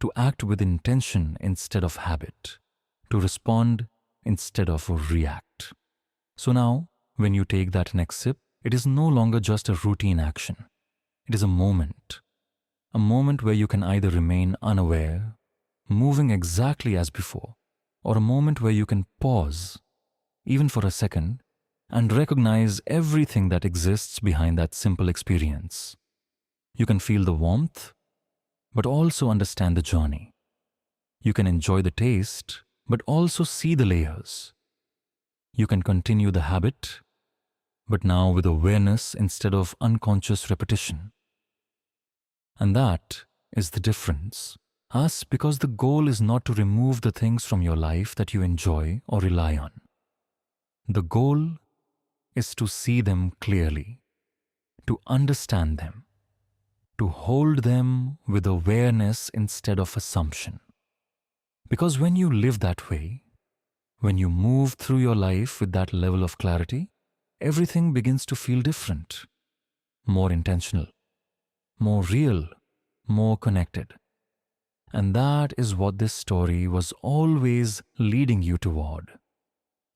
to act with intention instead of habit, to respond instead of react. So now, when you take that next sip, it is no longer just a routine action. It is a moment where you can either remain unaware, moving exactly as before, or a moment where you can pause, even for a second, and recognize everything that exists behind that simple experience. You can feel the warmth, but also understand the journey. You can enjoy the taste, but also see the layers. You can continue the habit, but now with awareness instead of unconscious repetition. And that is the difference. Us, because the goal is not to remove the things from your life that you enjoy or rely on. The goal is to see them clearly, to understand them, to hold them with awareness instead of assumption. Because when you live that way, when you move through your life with that level of clarity, everything begins to feel different, more intentional, more real, more connected. And that is what this story was always leading you toward.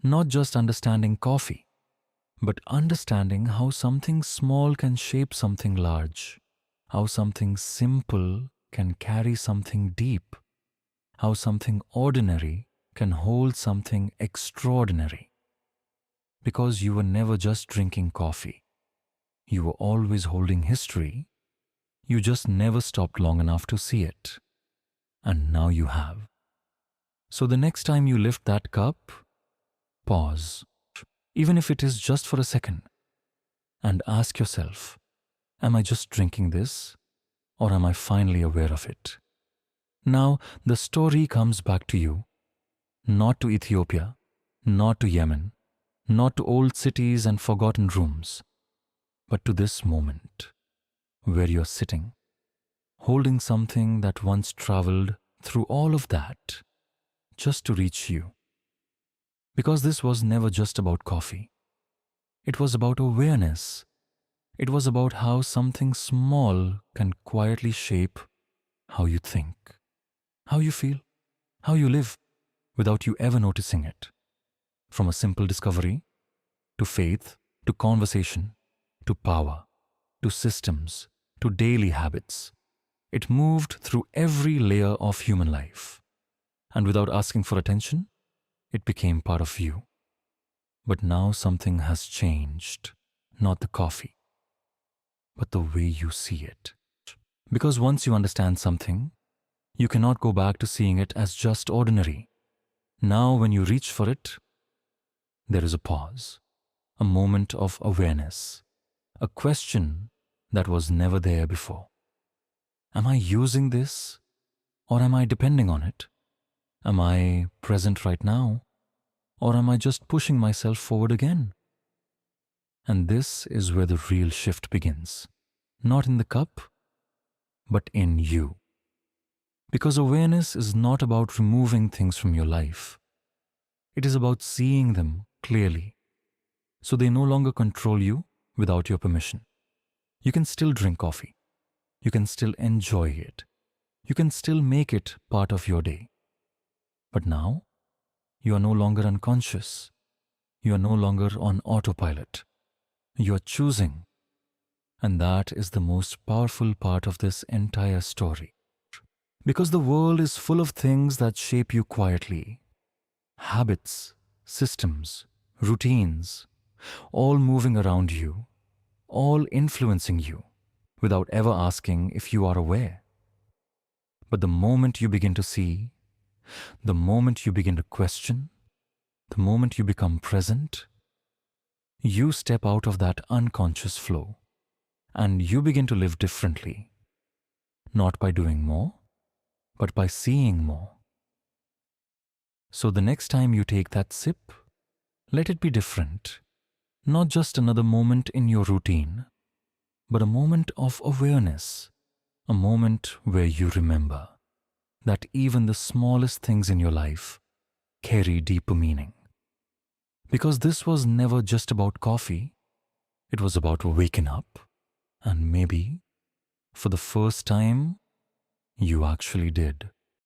Not just understanding coffee, but understanding how something small can shape something large, how something simple can carry something deep, how something ordinary can hold something extraordinary. Because you were never just drinking coffee. You were always holding history. You just never stopped long enough to see it. And now you have. So the next time you lift that cup, pause, even if it is just for a second, and ask yourself, am I just drinking this, or am I finally aware of it? Now the story comes back to you, not to Ethiopia, not to Yemen, not to old cities and forgotten rooms, but to this moment, where you're sitting, holding something that once traveled through all of that, just to reach you. Because this was never just about coffee. It was about awareness. It was about how something small can quietly shape how you think, how you feel, how you live, without you ever noticing it. From a simple discovery, to faith, to conversation, to power, to systems, to daily habits. It moved through every layer of human life. And without asking for attention, it became part of you. But now something has changed, not the coffee, but the way you see it. Because once you understand something, you cannot go back to seeing it as just ordinary. Now when you reach for it, there is a pause, a moment of awareness, a question that was never there before. Am I using this, or am I depending on it? Am I present right now, or am I just pushing myself forward again? And this is where the real shift begins. Not in the cup, but in you. Because awareness is not about removing things from your life. It is about seeing them clearly, so they no longer control you without your permission. You can still drink coffee. You can still enjoy it. You can still make it part of your day. But now, you are no longer unconscious. You are no longer on autopilot. You are choosing. And that is the most powerful part of this entire story. Because the world is full of things that shape you quietly. Habits, systems, routines, all moving around you, all influencing you, without ever asking if you are aware. But the moment you begin to see, the moment you begin to question, the moment you become present, you step out of that unconscious flow and you begin to live differently. Not by doing more, but by seeing more. So the next time you take that sip, let it be different. Not just another moment in your routine, but a moment of awareness, a moment where you remember that even the smallest things in your life carry deeper meaning. Because this was never just about coffee, It was about waking up, and maybe, for the first time, you actually did.